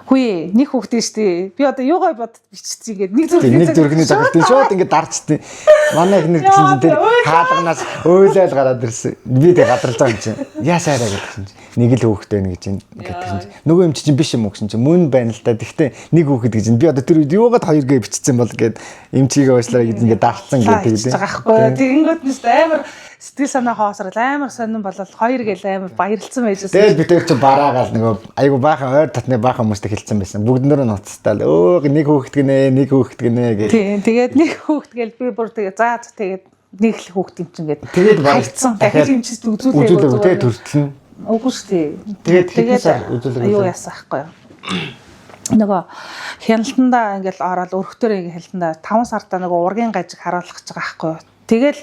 хүй нэг хүүхдээ штий. Би одоо юугаа бод биччихсэн ингээд нэг зүрхний цохилтын шууд ингээд дарчтیں۔ Манай ихнэр гэсэн чинь тэр хаалганаас өөлөөл гараад ирсэн. Би тэг гадралж байгаа юм чинь. Яасаараа гэсэн чинь нэг л хүүхдээ нэг чинь гэсэн чинь нөгөө эмч чинь биш юм уу гэсэн чинь мөн байна л та. Тэгтээ нэг хүүхэд гэж би одоо тэр үед юугаад 2G бичсэн бол гээд эмчигээ уушлаа гэж ингээд дарцсан гэдэг тийм. Тэгэнгүүт нь амар сэтгэл санаа хоосрол амар сонирн болол 2 гээл амар баярлцсан байжсэн. Тэгэл бид тэр чинь бараагаал нөгөө айгу баахан ойр татны баахан хүмүүстэй хэлсэн байсан. Бүгднөр нь уцтаал өө нэг хүүхэд гинэ гэж. Тийм тэгээд нэг хүүхэд гээл би бүр тэгээ заа тэгээд нэг л хүүхэд юм чинь гээд. Тэгээд баярлцсан. Дахиж эмчэд үзүүлээ тэгээд төртлөн. Үгүй шүү дээ. Тэгээд юу яасан байхгүй юу. Нөгөө хяналтандаа ингээл ороод өрхтөрөө хяналтандаа 5 сартаа нөгөө ургийн гажиг харуулах гэж байгаа байхгүй юу. Тэгэл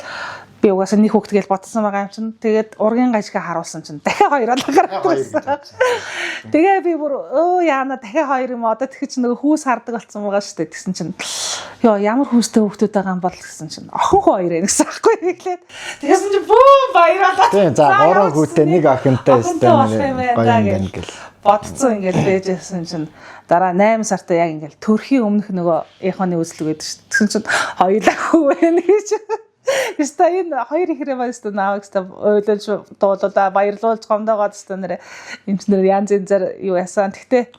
би угаасаа нэг хүүхэд гээл бодсон байгаа юм чинь. Тэгээд ургийн гажигаа харуулсан чинь дахиад 2 алга гараад ирсэн. Тэгээ би бүр яана дахиад 2 юм одоо тэгэж чинь нөгөө хүүс хардаг болсон байгаа шүү дээ. Тэгсэн чинь ёо ямар хүүстэй хүүхдүүд байгаа юм бол гэсэн чинь охин 2 гэсэн аахгүй иглээд. Тэгсэн чинь бүү баярлалаа. Тийм за 3 хүүтэй нэг охинтой өстэй баян гэл бодцсон ингээл бэжсэн чинь дараа 8 сартаа яг ингээл төрхийн өмнөх нөгөө эхоны үзлэг байдаг шүү. Тэгсэн чинь хоёулаа хүү байна гэж. Яста энэ хоёр ихрээ байста наавчта ойлж дуулаа баярлуулж гомдоогоод өстө нэрэ эмчнэр янз янзаар юу яасан. Тэгтээ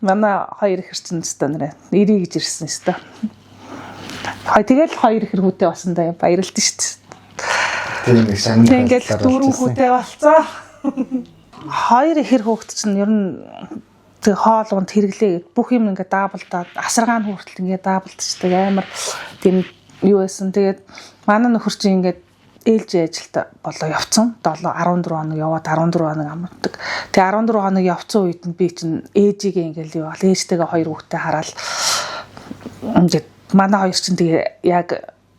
манай хоёр ихэр чинь өстө нэрэ ирий гэж ирсэн өстө. Тэгэл хоёр ихэр хүүтэй болсондоо баярлалт шүү. Тийм их сайн. Ингээл 4 хүүтэй болцоо. Хоёр ихэр хүүхэд чинь ер нь тэг хоолгонд хэрэглээ бүх юм ингээ даблдаад асаргаан хүртэл ингээ даблдчихдаг амар тийм юу байсан. Тэгээд манай нөхөр чинь ингээд ээлжийн ажилд болоо явцсан. 14 хоног яваад 14 хоног амардаг. Тэгээ 14 хоног явцсан үед нь би чинь ээжигээ ингээл яваал ээжтэйгээ 2 хүүхдээ хараад ингээд манай хоёр чинь тэгээ яг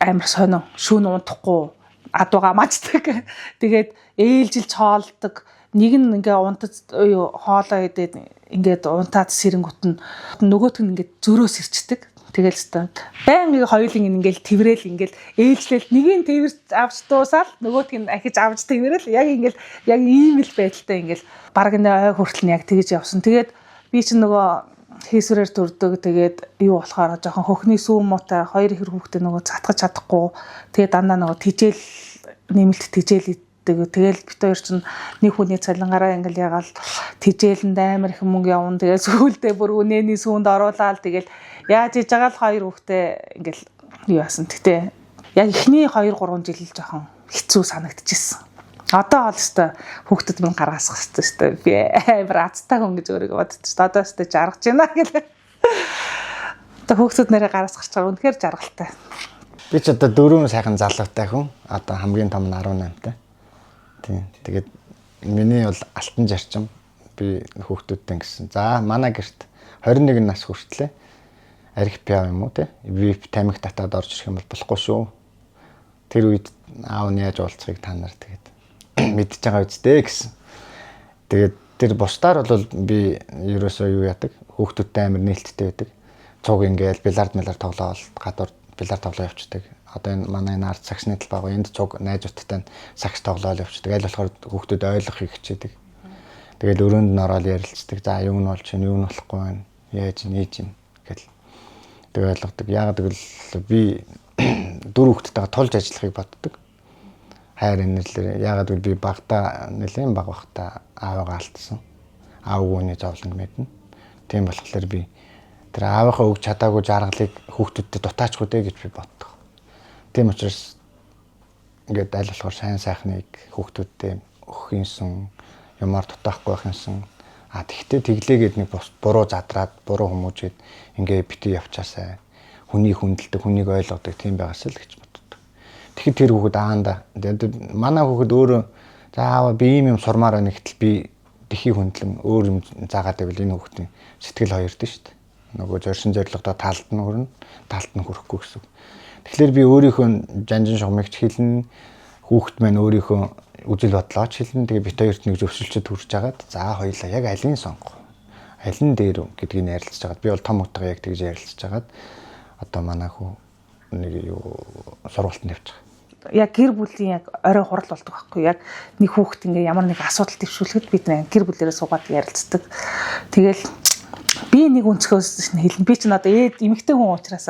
амар сонин шүүн унтахгүй адууга мачдаг. Тэгээд ээлжилж хоолдог. Нэг нь ингээ унтад хоолоо идээд ингээд унтаад сэрэнгүүт нь нөгөөт нь ингээд зөрөөс ирчдэг. Тэгэл хэвээр байнга хоёулын ингээл тэрэл ингээл ээлжлэл нэгийг тэрж авч дуусаал нөгөөтг нь ахиж авч тэрэл яг ингээл яг ийм л байдалтай ингээл баг нэ ой хүртэл нь яг тэгж явсан. Тэгээд би чинь нөгөө хийсвэрээр төрдөг. Тэгээд юу болохоор жоохон хөхний сүүм муутай хоёр ихэр хүүхдээ нөгөө цатгаж чадахгүй. Тэгээд дандаа нөгөө тижэл нэмэлт тижээлтэй хүүхдтэйгээ тэгэл бит хоёр чинь нэг хүний цалингаараа ингээл ягаал тижээлэнд амар их мөнгө явна. Тэгээд сүүлдээ бүр үнэний сүүнд оруулаад тэгэл яаж иж байгаа л хоёр хүүхдээ ингээл юу яасан. Тэгтээ яг эхний 2 3 жил жоохон хэцүү санагдчихсэн. Одоо бол өстой хүүхдэд минь гаргасах хэрэгтэй өстой. Би амар азтай хүн гэж өөрийгөө бодчих. Одоо өстой жаргаж байна гэх. Одоо хүүхдүүд нэрээ гаргасах чагаа үнэхээр жаргалтай. Би ч одоо 4 сайхан залуутай хүн. Одоо хамгийн том нь 18-тай. Тийм. Тэгээд миний бол алтан зарчим би хүүхдүүдтэй гэсэн. За манай гэрт 21 нас хүртлээ арх пиав юм уу те. Би тамхи татаад орж ирэх юм бол болохгүй шүү. Тэр үед аав нь яаж уулзахыг та нар тэгээд мэдчихэж байгаа үстэй гэсэн. Тэгээд тэр бусдаар бол би ерөөсөө юу яадаг хүүхдүүдтэй амар нээлттэй байдаг. Цуг ингээл бильярд тоглоол гадуур бильярд тоглоо явчихдаг. Одоо энэ манай ард саксны талбай энд цуг найзуудтай сакс тоглоол явчихдаг. Аль болохоор хүүхдүүд ойлгохыг хичээдэг. Тэгэл өрөөнд нь ороод ярилцдаг. За юу нь болж чинь юу нь болохгүй байна. Яаж нээж чинь гэл. Тэг ойлгодог. Яагаад гэвэл би 4 хүүхдтэйгээ тулж ажиллахыг боддог. Хайр инэрлэр яагаад гэвэл би багтаа нэлээд баг багтаа аавгаа алдсан. Аав өвгөний зовлон мэднэ. Тийм болохоор би тэр аавынхаа өгч чадаагүй жаргалыг хүүхдүүдтэй дутаачгүй дээ гэж би боддог. Тийм учраас ингээд аль болохоор сайн сайхныг хүүхдүүдтэй өгөх юмсан юмар дутаахгүй байх юмсан. Тэгтээ тэглээгээд нэг буруу задраад буруу хүмүүжээд ингээд битгий явчаасай. Хүнийг хүндэлдэг, хүнийг ойлгодог тийм байгаас л гэж боддог. Тэгэхэд тэр хүүхэд аанда манай хүүхэд өөрөө заавал би ийм юм сурмаар байна гэтэл би дэхий хүндлэн өөр юм заагаад байвал энэ хүүхдийн сэтгэл хоёрд шүү дээ. Нөгөө зорьсон зорилгодоо талд нь хүрнэ, талд нь хүрэхгүй гэсэн. Тэгэхээр би өөрийнхөө жанжин шугамыг хэлнэ, хүүхэд маань өөрийнхөө үжил бодлооч хэлнэ. Тэгээ бит хоёрт нэг зөвшөлтөд хүрч агаад за хоёлаа яг алийг сонгох. Аль нь дээр гэдгийг ярилцж агаад би бол том утгаа яг тэгж ярилцж агаад одоо манай хүү нэг юу сургуультанд явчих. Яг гэр бүлийн яг орой хурал болдог байхгүй яг нэг хүүхэд ингээ ямар нэг асуудал төвшүүлэхэд бид нэг гэр бүлээрээ суугаад ярилцдаг. Тэгэл би нэг өнцгөөс хэлнэ. Би ч надаа эмэгтэй хүн учраас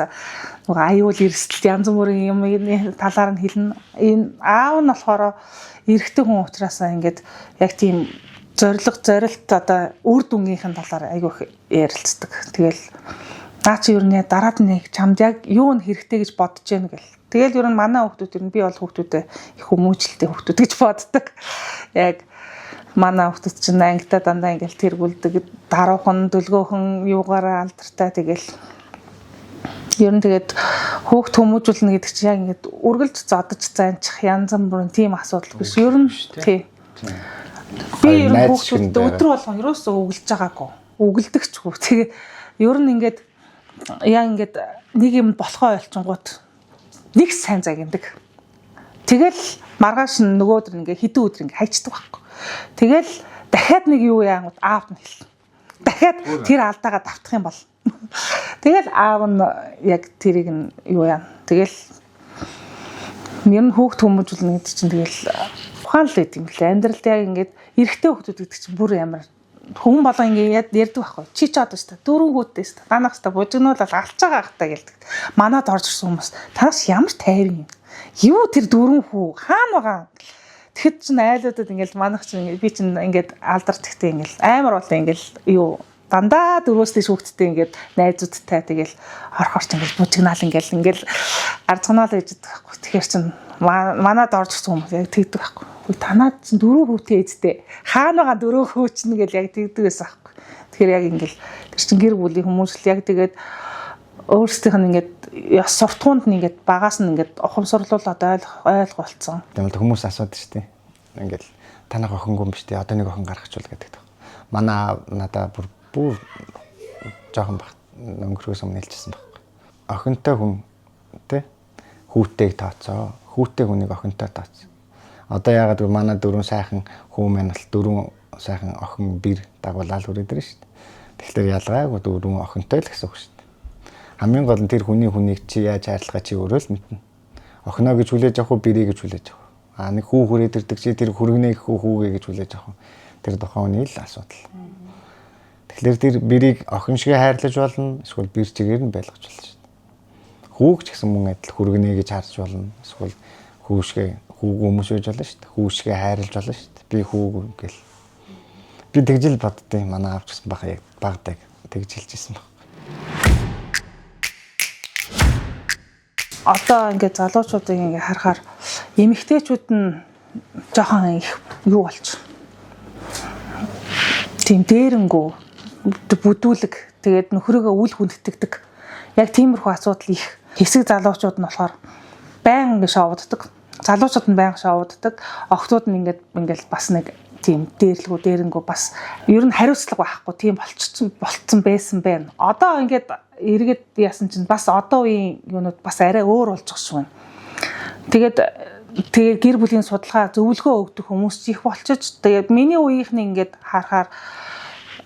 нөгөө аюул эрсдэлт янз бүрийн юм талаар нь хэлнэ. Энэ аав нь болохоор эрэгтэй хүн учраас ингээд яг тийм зорилт одоо үр дүнгийнхэн талаар айгүйх ярилцдаг. Тэгэл наа чи юу нэ дараад нэг чамд яг юу н хэрэгтэй гэж бодож гэнэ гэл. Тэгэл ер нь манай хүүхдүүд ер нь би бол хүүхдүүдэд их хүмүүжлэлтэй хүүхдүүд гэж боддог. Яг манай хүүхдүүд чинь ангидаа дандаа ингээл тэргүүлдэг, даруухан, дөлгөөхөн юугаараа алдартай тэгэл. Ер нь тэгээд хүүхд хүмүүжүүлнэ гэдэг чинь яг ингээд үргэлж зодож занчих янз бүрийн тийм асуудал биш. Ер нь тий. Би ер нь хүүхдүүдэд өдөр болгон ерөөсөө үгэлж байгаагүй. Үгэлдэгчгүй. Тэгээ ер нь ингээд яа ингээд нэг юм болохоо ойлчингууд нэг сайн загиндаг. Тэгэл маргааш нөгөөдөр ингээ хэдэн өдөр ингээ хайчдаг байхгүй. Тэгэл дахиад нэг юу яангууд аавд нь хэлнэ. Дахиад тэр алдаагаа давтах юм бол. Тэгэл аав нь яг тэрийг нь юу яана. Тэгэл ер нь хүүхд хүмүүжүүлнэ гэдэг чинь тэгэл ухаан л гэдэг юм лээ. Амьдралд яг ингээд эрэгтэй хүүхдүүд гэдэг чинь бүр ямар хүн болго ингээд ярьдаг байхгүй. Чи ч одоо шүү дээ. 4 хүүтэй шүү дээ. Танах шүү дээ. Бужигнуулаад алж байгаа хта гэлдэг. Манад орж ирсэн хүмүүс танаас ямар тайван юм. Юу тэр 4 хүү хаана байгаа. Тэгэхэд чинь айлуудад ингээд манах чинь би чинь ингээд алдарч ихтэй ингээд амар болоо ингээд юу дандаа 4-өөс дээш хүүхдтэй ингээд найзуудтай тэгэл орхорч ингээд бужигнаал ингээд арцганаал гэж байдаг байхгүй. Тэгэхээр чинь манад орж ирсэн хүмүүс яг тэгдэг байхгүй. Танаад чинь 4 хүүтэй эзтэй. Хаана байгаа 4 хүү чинь гэж яг тэгдэг байсан байхгүй. Тэгэхээр яг ингээд тэр чинь гэр бүлийн хүмүүс л яг тэгээд өөрсдийнх нь ингээд яс суртахуунд нь ингээд багаас нь ингээд ухамсарлуулаад ойлгох болцсон. Тэгмэл хүмүүс асуудаг шүү дээ. Ингээд танах охингүй юм биш дээ. Одоо нэг охин гаргачихвал гэдэг. Манай надаа бүр жоохон баг өнгөрөөс өмнө хэлчихсэн байхгүй. Охинтой хүн тэ хүүтэйг тооцоо. Хүүтэй хүнийг охинтой тооцоо. Одоо яагаад гэвэл манай 4 сайхан хүн маань бол 4 сайхан охин бэр дагуулаад үрээд ирнэ шүү дээ. Тэгэхээр ялгаагүй 4 охинтой л гэсэн үг шүү дээ. Хамгийн гол нь тэр хүнийг чи яаж хайрлахаа чи өөрөө л мэднэ. Охиноо гэж хүлээж авах уу, бэрийг гэж хүлээж авах уу. Нэг хүү хүрээд ирдэг чи тэр хүргэнэ хүүгээ гэж хүлээж авах уу. Тэр тухайн хүний л асуудал. Тэгэхээр тэр бэрийг охин шиг хайрлаж болно, эсвэл бэр чигээр нь байлгаж болно шүү дээ. Хүүг ч гэсэн мөн адил хүргэнэ гэж харж болно. Эсвэл хүүг өмсөж болно шүү дээ. Хүүшгээ хайрлаж болно шүү дээ. Би хүүг гэл. Би тэгжил боддیں۔ Манай аавч гэсэн баха яг багдаг тэгжилжсэн баг. Одоо ингээд залуучуудыг ингээд харахаар эмэгтэйчүүд нь жоохон их юу болж. Тийм дээрэнгүү бүдүүлэг тэгээд нөхрөөгөө үл хүндэтгдэг. Яг тиймэрхүү асуудал их. Хэсэг залуучууд нь болохоор байн ингээд шоуддаг. Залуучууд нь байн шоуддаг. Охтууд нь ингээд бас нэг тийм дээрлэгүү дээрэнгүү бас ер нь хариуцлага байхгүй тийм болцсон байсан байна. Одоо ингээд эргээд яасан чинь бас одоо үеийн юунууд бас арай өөр болж байгаа шүү байна. Тэгээд гэр бүлийн судалгаа зөвлөгөө өгдөг хүмүүс их болчихж тэгээд миний үеийнхний ингээд харахаар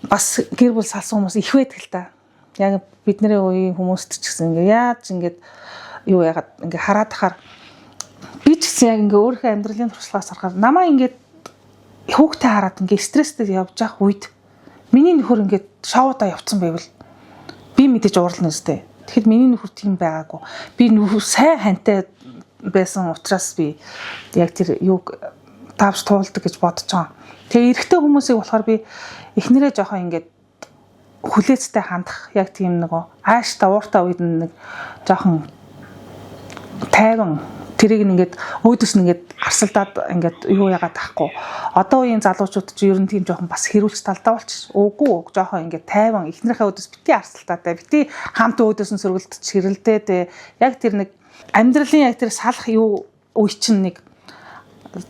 бас гэр бүл салсан хүмүүс их байдаг л та. Яг бидний үеийн хүмүүст ч гэсэн ингээд яаж ингээд юу яагаад ингээд хараад тахаар би ч гэсэн яг ингээд өөрийнхөө амьдралын туршлагаас харахаар намаа ингээд хүүхдээ хараад ингээд стресстэй явж явах үед миний нөхөр ингээд шоудаа явцсан байвал би мэдээж уурлна үстэй. Тэгэхэд миний нөхөр тийм байгаагүй. Би нөхөр сайн хантай байсан учраас би яг тэр юуг тавж туулдаг гэж бодож байгаа. Тэгээ эрэгтэй хүмүүсийг болохоор би эхнэрээ жоохон ингээд хүлээцтэй хандах яг тийм нөгөө ааштай ууртай үед нэг жоохон тайван тэрийг ингээд өөдөөс нь ингээд арсалдаад ингээд юу яагаад тахгүй. Одоо үеийн залуучууд ч ер нь тийм жоохон бас хэрүүлж талдаа болчих. Үгүй жоохон ингээд тайван эхнэрийнхээ өөдөөс бити арсалтаатай бити хамт өөдөөс нь сөргөлдөж хэрэлдээд яг тэр нэг амьдралын яг тэр салах юу үе чинь нэг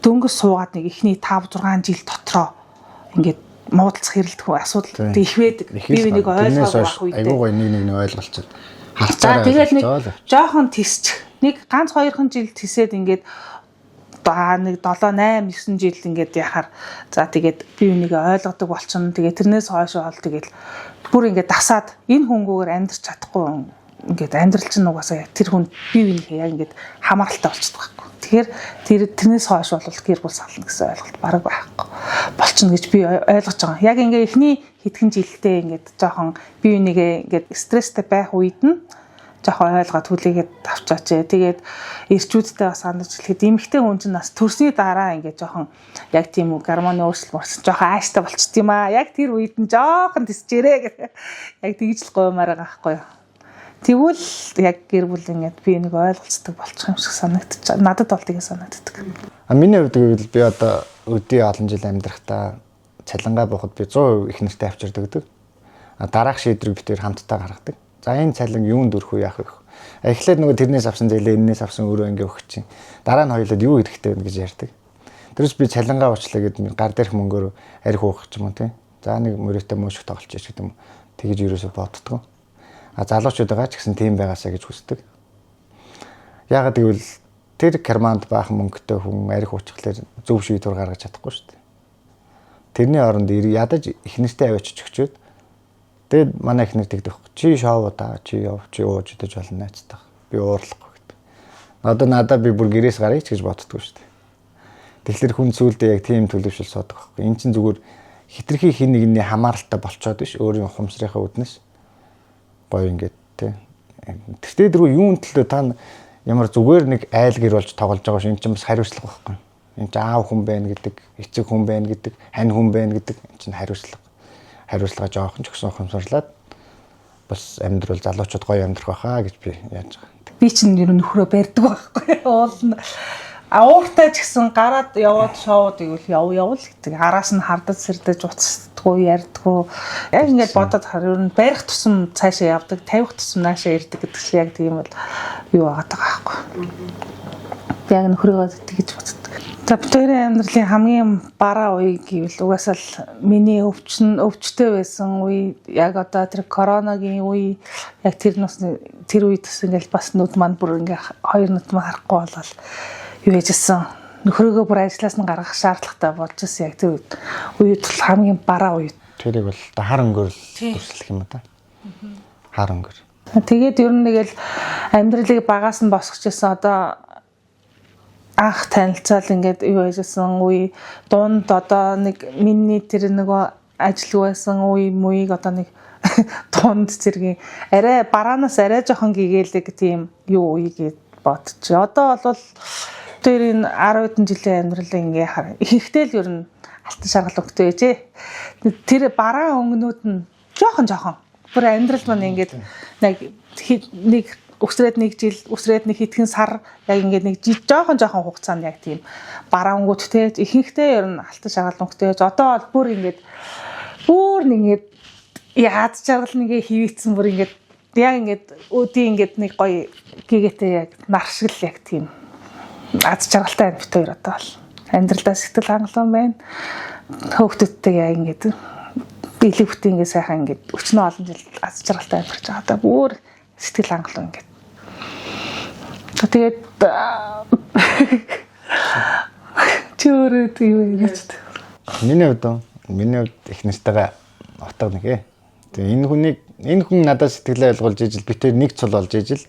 дөнгөж суугаад нэг эхний 5 6 жил дотроо ингээд муудалцах хэрэлдэх асуудал их байдаг. Би бинийг ойлгоогүй байх үед. Айгуу нэг ойлголцоод. За тэгээд нэг жоохон тисч нэг ганц 2хан жил тисээд ингээд нэг 7 8 9 жил ингээд яхаар за тэгээд би бинийг ойлгодог болчихно. Тэгээд тэрнээс хойш бол тэгээд бүр ингээд дасаад энэ хүнгүүгээр амьдрч чадахгүй ингээд амьдрал чинь угаасаа тэр хүн би бинийг яг ингээд хамааралтай болчихдог байхгүй. Тэгэхээр тэрнээс хойш бол гэр бүл сална гэсэн ойлголт бараг байхгүй болчихно гэж би ойлгож байгаа. Яг ингээ эхний хэдхэн жилдээ ингээд жоохон би бинийгээ ингээд стресстэй байх үед нь жоохон ойлгоод хүлээгээд авчаач. Тэгээд эрчүүдтэй бас санаж хэлэхэд эмэгтэй хүн чинь бас төрсний дараа ингээд жоохон яг тийм үү гормоны өөрчлөлт болсон жоохон ааштай болчихд юм аа. Яг тэр үед нь жоохон тисчээрээ гэх. Яг тэгж л гоомаар байгаа байхгүй юу. Тэгвэл яг гэр бүл ингээд би нэг ойлголцдог болчих юм шиг санагдчих. Надад бол тэгээ санагддаг. Миний хувьд гэвэл би одоо өдөө олон жил амьдрахтаа цалингаа буухад би 100% их нэртэй авчирдаг гэдэг. Дараах шийдвэрийг битээр хамтдаа гаргадаг. За энэ цалин юунд өрөх вэ яах вэ? Эхлээд нөгөө тэрнээс авсан зээлээ энээс авсан өөрөө ингээ өгч чинь. Дараа нь хоёулаад юу хэрэгтэй вэ гэж ярьдаг. Тэрс би цалингаа уучлаа гэдэг гар дээрх мөнгөөр арх уух ч юм уу тий. За нэг мөрөөтэй мөшөг тоглож яах гэдэг юм. Тэгэж ерөөсө боддгоо. Залуучуудаа ч гэсэн тийм байгаасаа гэж хүсдэг. Яагаад гэвэл тэр карманд баахан мөнгөтэй хүн арх уучлахлаар зөв шийдвэр гаргаж чадахгүй шүү дээ. Тэрний оронд ядаж их нэртэй аваач өгчөөд тэгээд манай их нэр тэгдэх. Чи шоудаа чи яв чи ууж идэж болно найцтай. Би уурлахгүй гэдэг. Одоо надад би бүр гэрээс гарыг ч гэж боддгоо шүү дээ. Тэгэхээр хүн сүулдэ яг тийм төлөвшөл суудаг байхгүй. Энд чинь зүгээр хитрхи хин нэгний хамааралтай болцоод биш өөрийн ухамсарынхаа үднэс гоё ингээд тий. Тэртээ дөрөв юун төлөө та ямар зүгээр нэг айл гэр болж тоглож байгаа шүү. Энд чинь бас хариуцлага байхгүй. Энд чинь аав хүн байна гэдэг, эцэг хүн байна гэдэг, хань хүн байна гэдэг энэ чинь хариуцлага. Хариуцлага жоохон ч гэсэн ухамсарлаад бас амьдрал залуучууд гоё амьдрах байхаа гэж би яаж байгаа. Би чинь ер нь нөхрөө барьдаг байхгүй уулна. Ууртай ч гэсэн гараад яваад шоуд ивэл явал гэдэг. Араас нь хардаж сэрдэж уцдаггүй ярьдаггүй. Яг ингээд бодоод хар ер нь барих тусам цаашаа явдаг, тавих тусам наашаа ирдэг гэдэг чинь яг тийм бол юу байгаа байхгүй. Яг нөхрөө тэгж боддог. За битүүрийн амьдралын хамгийн бараа үе гэвэл угаасаа л миний өвчтэй байсан үе яг одоо тэр коронагийн үе яг тэр үед бас ингээл бас нүд манд бүр ингээ хоёр нүд манд харахгүй болол юу яжсэн нөхрөөгөө бүр ажлаас нь гаргах шаардлагатай болж ирсэн яг тэр үед бол хамгийн бараа үе. Тэрийг бол хар өнгөрөл дүрслэх юм да. Хар өнгөр. Тэгээд ер нь нэгэл амьдралыг багаас нь босгочихсон одоо анх танилцал ингээд юу яжсэн үе дунд одоо нэг миний тэр нөгөө ажил байсан үе мууийг одоо нэг дунд зэргийн арай бараанаас арай жоохон гэгээлэг тийм юу үе гэж бодчих. Одоо бол хоёрын 10 хэдэн жилийн амьдрал ингээ хар. Ихэнхдээ л ер нь алтан шаргал өнгөтэй байжээ. Тэр бараа өнгнүүд нь жоохон бүр амьдрал маань ингээд нэг өсрээд нэг жил, өсрээд нэг хэдхэн сар яг ингээд нэг жоохон хугацаанд яг тийм бараа өнгөтэй ихэнхдээ ер нь алтан шаргал өнгөтэй байж одоо бол бүр нэг ингээд яаж жаргал нэгэ хивээцсэн бүр ингээд яг ингээд өдий ингээд нэг гоё гигээтэй яг нар шиг л яг тийм аз жаргалтай бит хоёр одоо бол амьдралдаа сэтгэл хангалуун байна. Хөөгтөдтэй яг ингээд биелэг бүтэн ингээд сайхан ингээд өчнөө олон жил аз жаргалтай амьдарч байгаа. Одоо бүр сэтгэл хангалуун ингээд. Тэгээд чөөрөд юу гэж. Миний хувьд их нэртэйгээ утга нэгэ. Тэгээ энэ хүн надад сэтгэлээ ойлгуулж ижил би тэр нэг цул болж ижил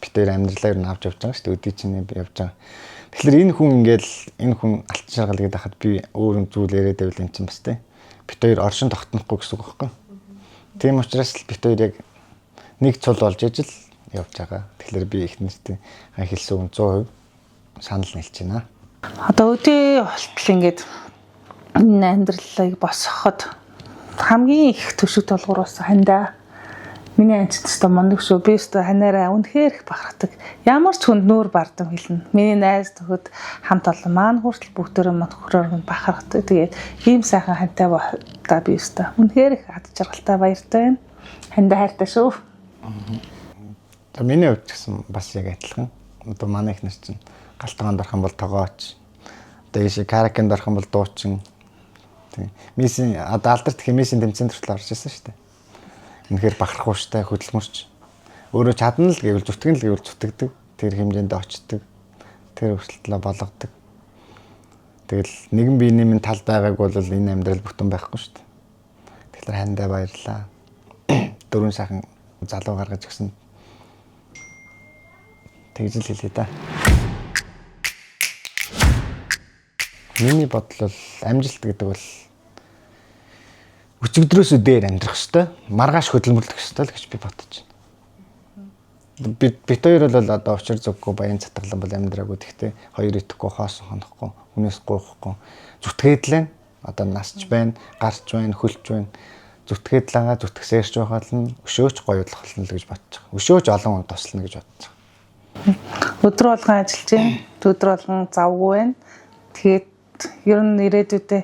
би тэр амьдралаар нь авч явж байгаа шүү дээ. Өдий чинь би явж байгаа. Тэгэхээр энэ хүн алтан шаргал гэдэг хахад би өөр зүйл яриад байвал энэ чинь бас тий. Би тэр оршин тогтнохгүй гэсэн үг байхгүй. Тийм учраас л би тэр яг нэг цул болж ижил явж байгаа. Тэгэхээр би их нэртэй хэлсэн үг 100% санал нийлж байна. Одоо өдөө болтол ингээд энэ амьдралыг босгоход хамгийн их төшөг толгуураас хандаа миний анчид өстө мондөг шүү. Би өстө ханаараа үнэхээр их бахархдаг. Ямар ч хүнд нүүр бардам хэлнэ. Миний найз төгөд хамт олон маань хүртэл бүгдөө мөнхөрөөр нь бахархдаг. Тэгээд ийм сайхан хантай та би өстө үнэхээр их ад жаргалтай баяртай байна. Хандаа хайртай шүү. За миний хувьд гэсэн бас яг адилхан. Одоо манай их нар чинь галтгаанд орох юм бол тогооч. Одоо ийшээ каракенд орох юм бол дуучин. Месси одоо алдарт хэмээсийн тэмцээнд хүртэл орж ирсэн шүү дээ. Үнэхээр бахархууштай хөдөлмөрч. Өөрөө чадна л гэвэл зүтгэн л гэвэл зүтгэдэг. Тэр хэмжээнд очдог. Тэр өрсөлдлөө болгодог. Тэгэл нэгэн биений минь тал байгааг бол энэ амьдрал бүтэн байхгүй шүү дээ. Тэгэхээр хандаа баярлаа. Дөрвөн сайхан залуу гаргаж өгсөн. Тэгж л хэлээ да. Миний бодол амжилт гэдэг бол өчигдрөөс өдөр амьдрах ёстой, маргааш хөдөлмөрлөх ёстой л гэж би бодож байна. Бид хоёр бол одоо учир зүггүй баян цатгалан бол амьдраагүй. Гэхдээ хоёр итгэхгүй, хоосон хонохгүй, хүнээс гуйхгүй зүтгээд л одоо насч байна, гарч байна, хөлж байна. Зүтгээд л байгаа, зүтгэсээрч байхад нь өшөөч гоёдлох болно л гэж бодож байгаа. Өшөөч олон хүн туслана гэж бодож байгаа. Өдөр болгон ажиллаж байна. Өдөр болгон завгүй байна. Тэгээд ер нь ирээдүйдээ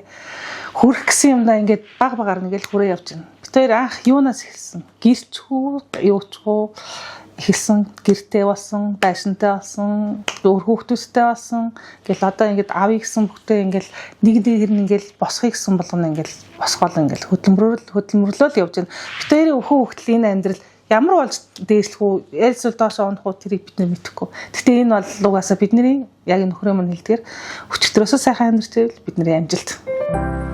хүрэх гэсэн юмдаа ингээд баг нэгэл хүрээ явж байна. Бид хоёр анх юунаас эхэлсэн? Гэрчгүй, юучгүй эхэлсэн, гэртээ болсон, байшинтай болсон, өөр хүүхдүүстэй болсон. Гэл одоо ингээд авъя гэсэн бүгдээ ингээд нэг ингээд босхыг гэсэн болгоно ингээд босгоол ингээд хөдөлмөрлөл явж байна. Бид хоёрын хүүхдэл энэ амьдрал ямар болж дээшлэх үү, ээлжил доошоо унах уу тэрийг бид нар мэдэхгүй. Гэхдээ энэ бол угаасаа бидний яг нөхрөө мөн хэлдгээр өчигдрөөсөө сайхан амьдарч байвал бидний амжилт.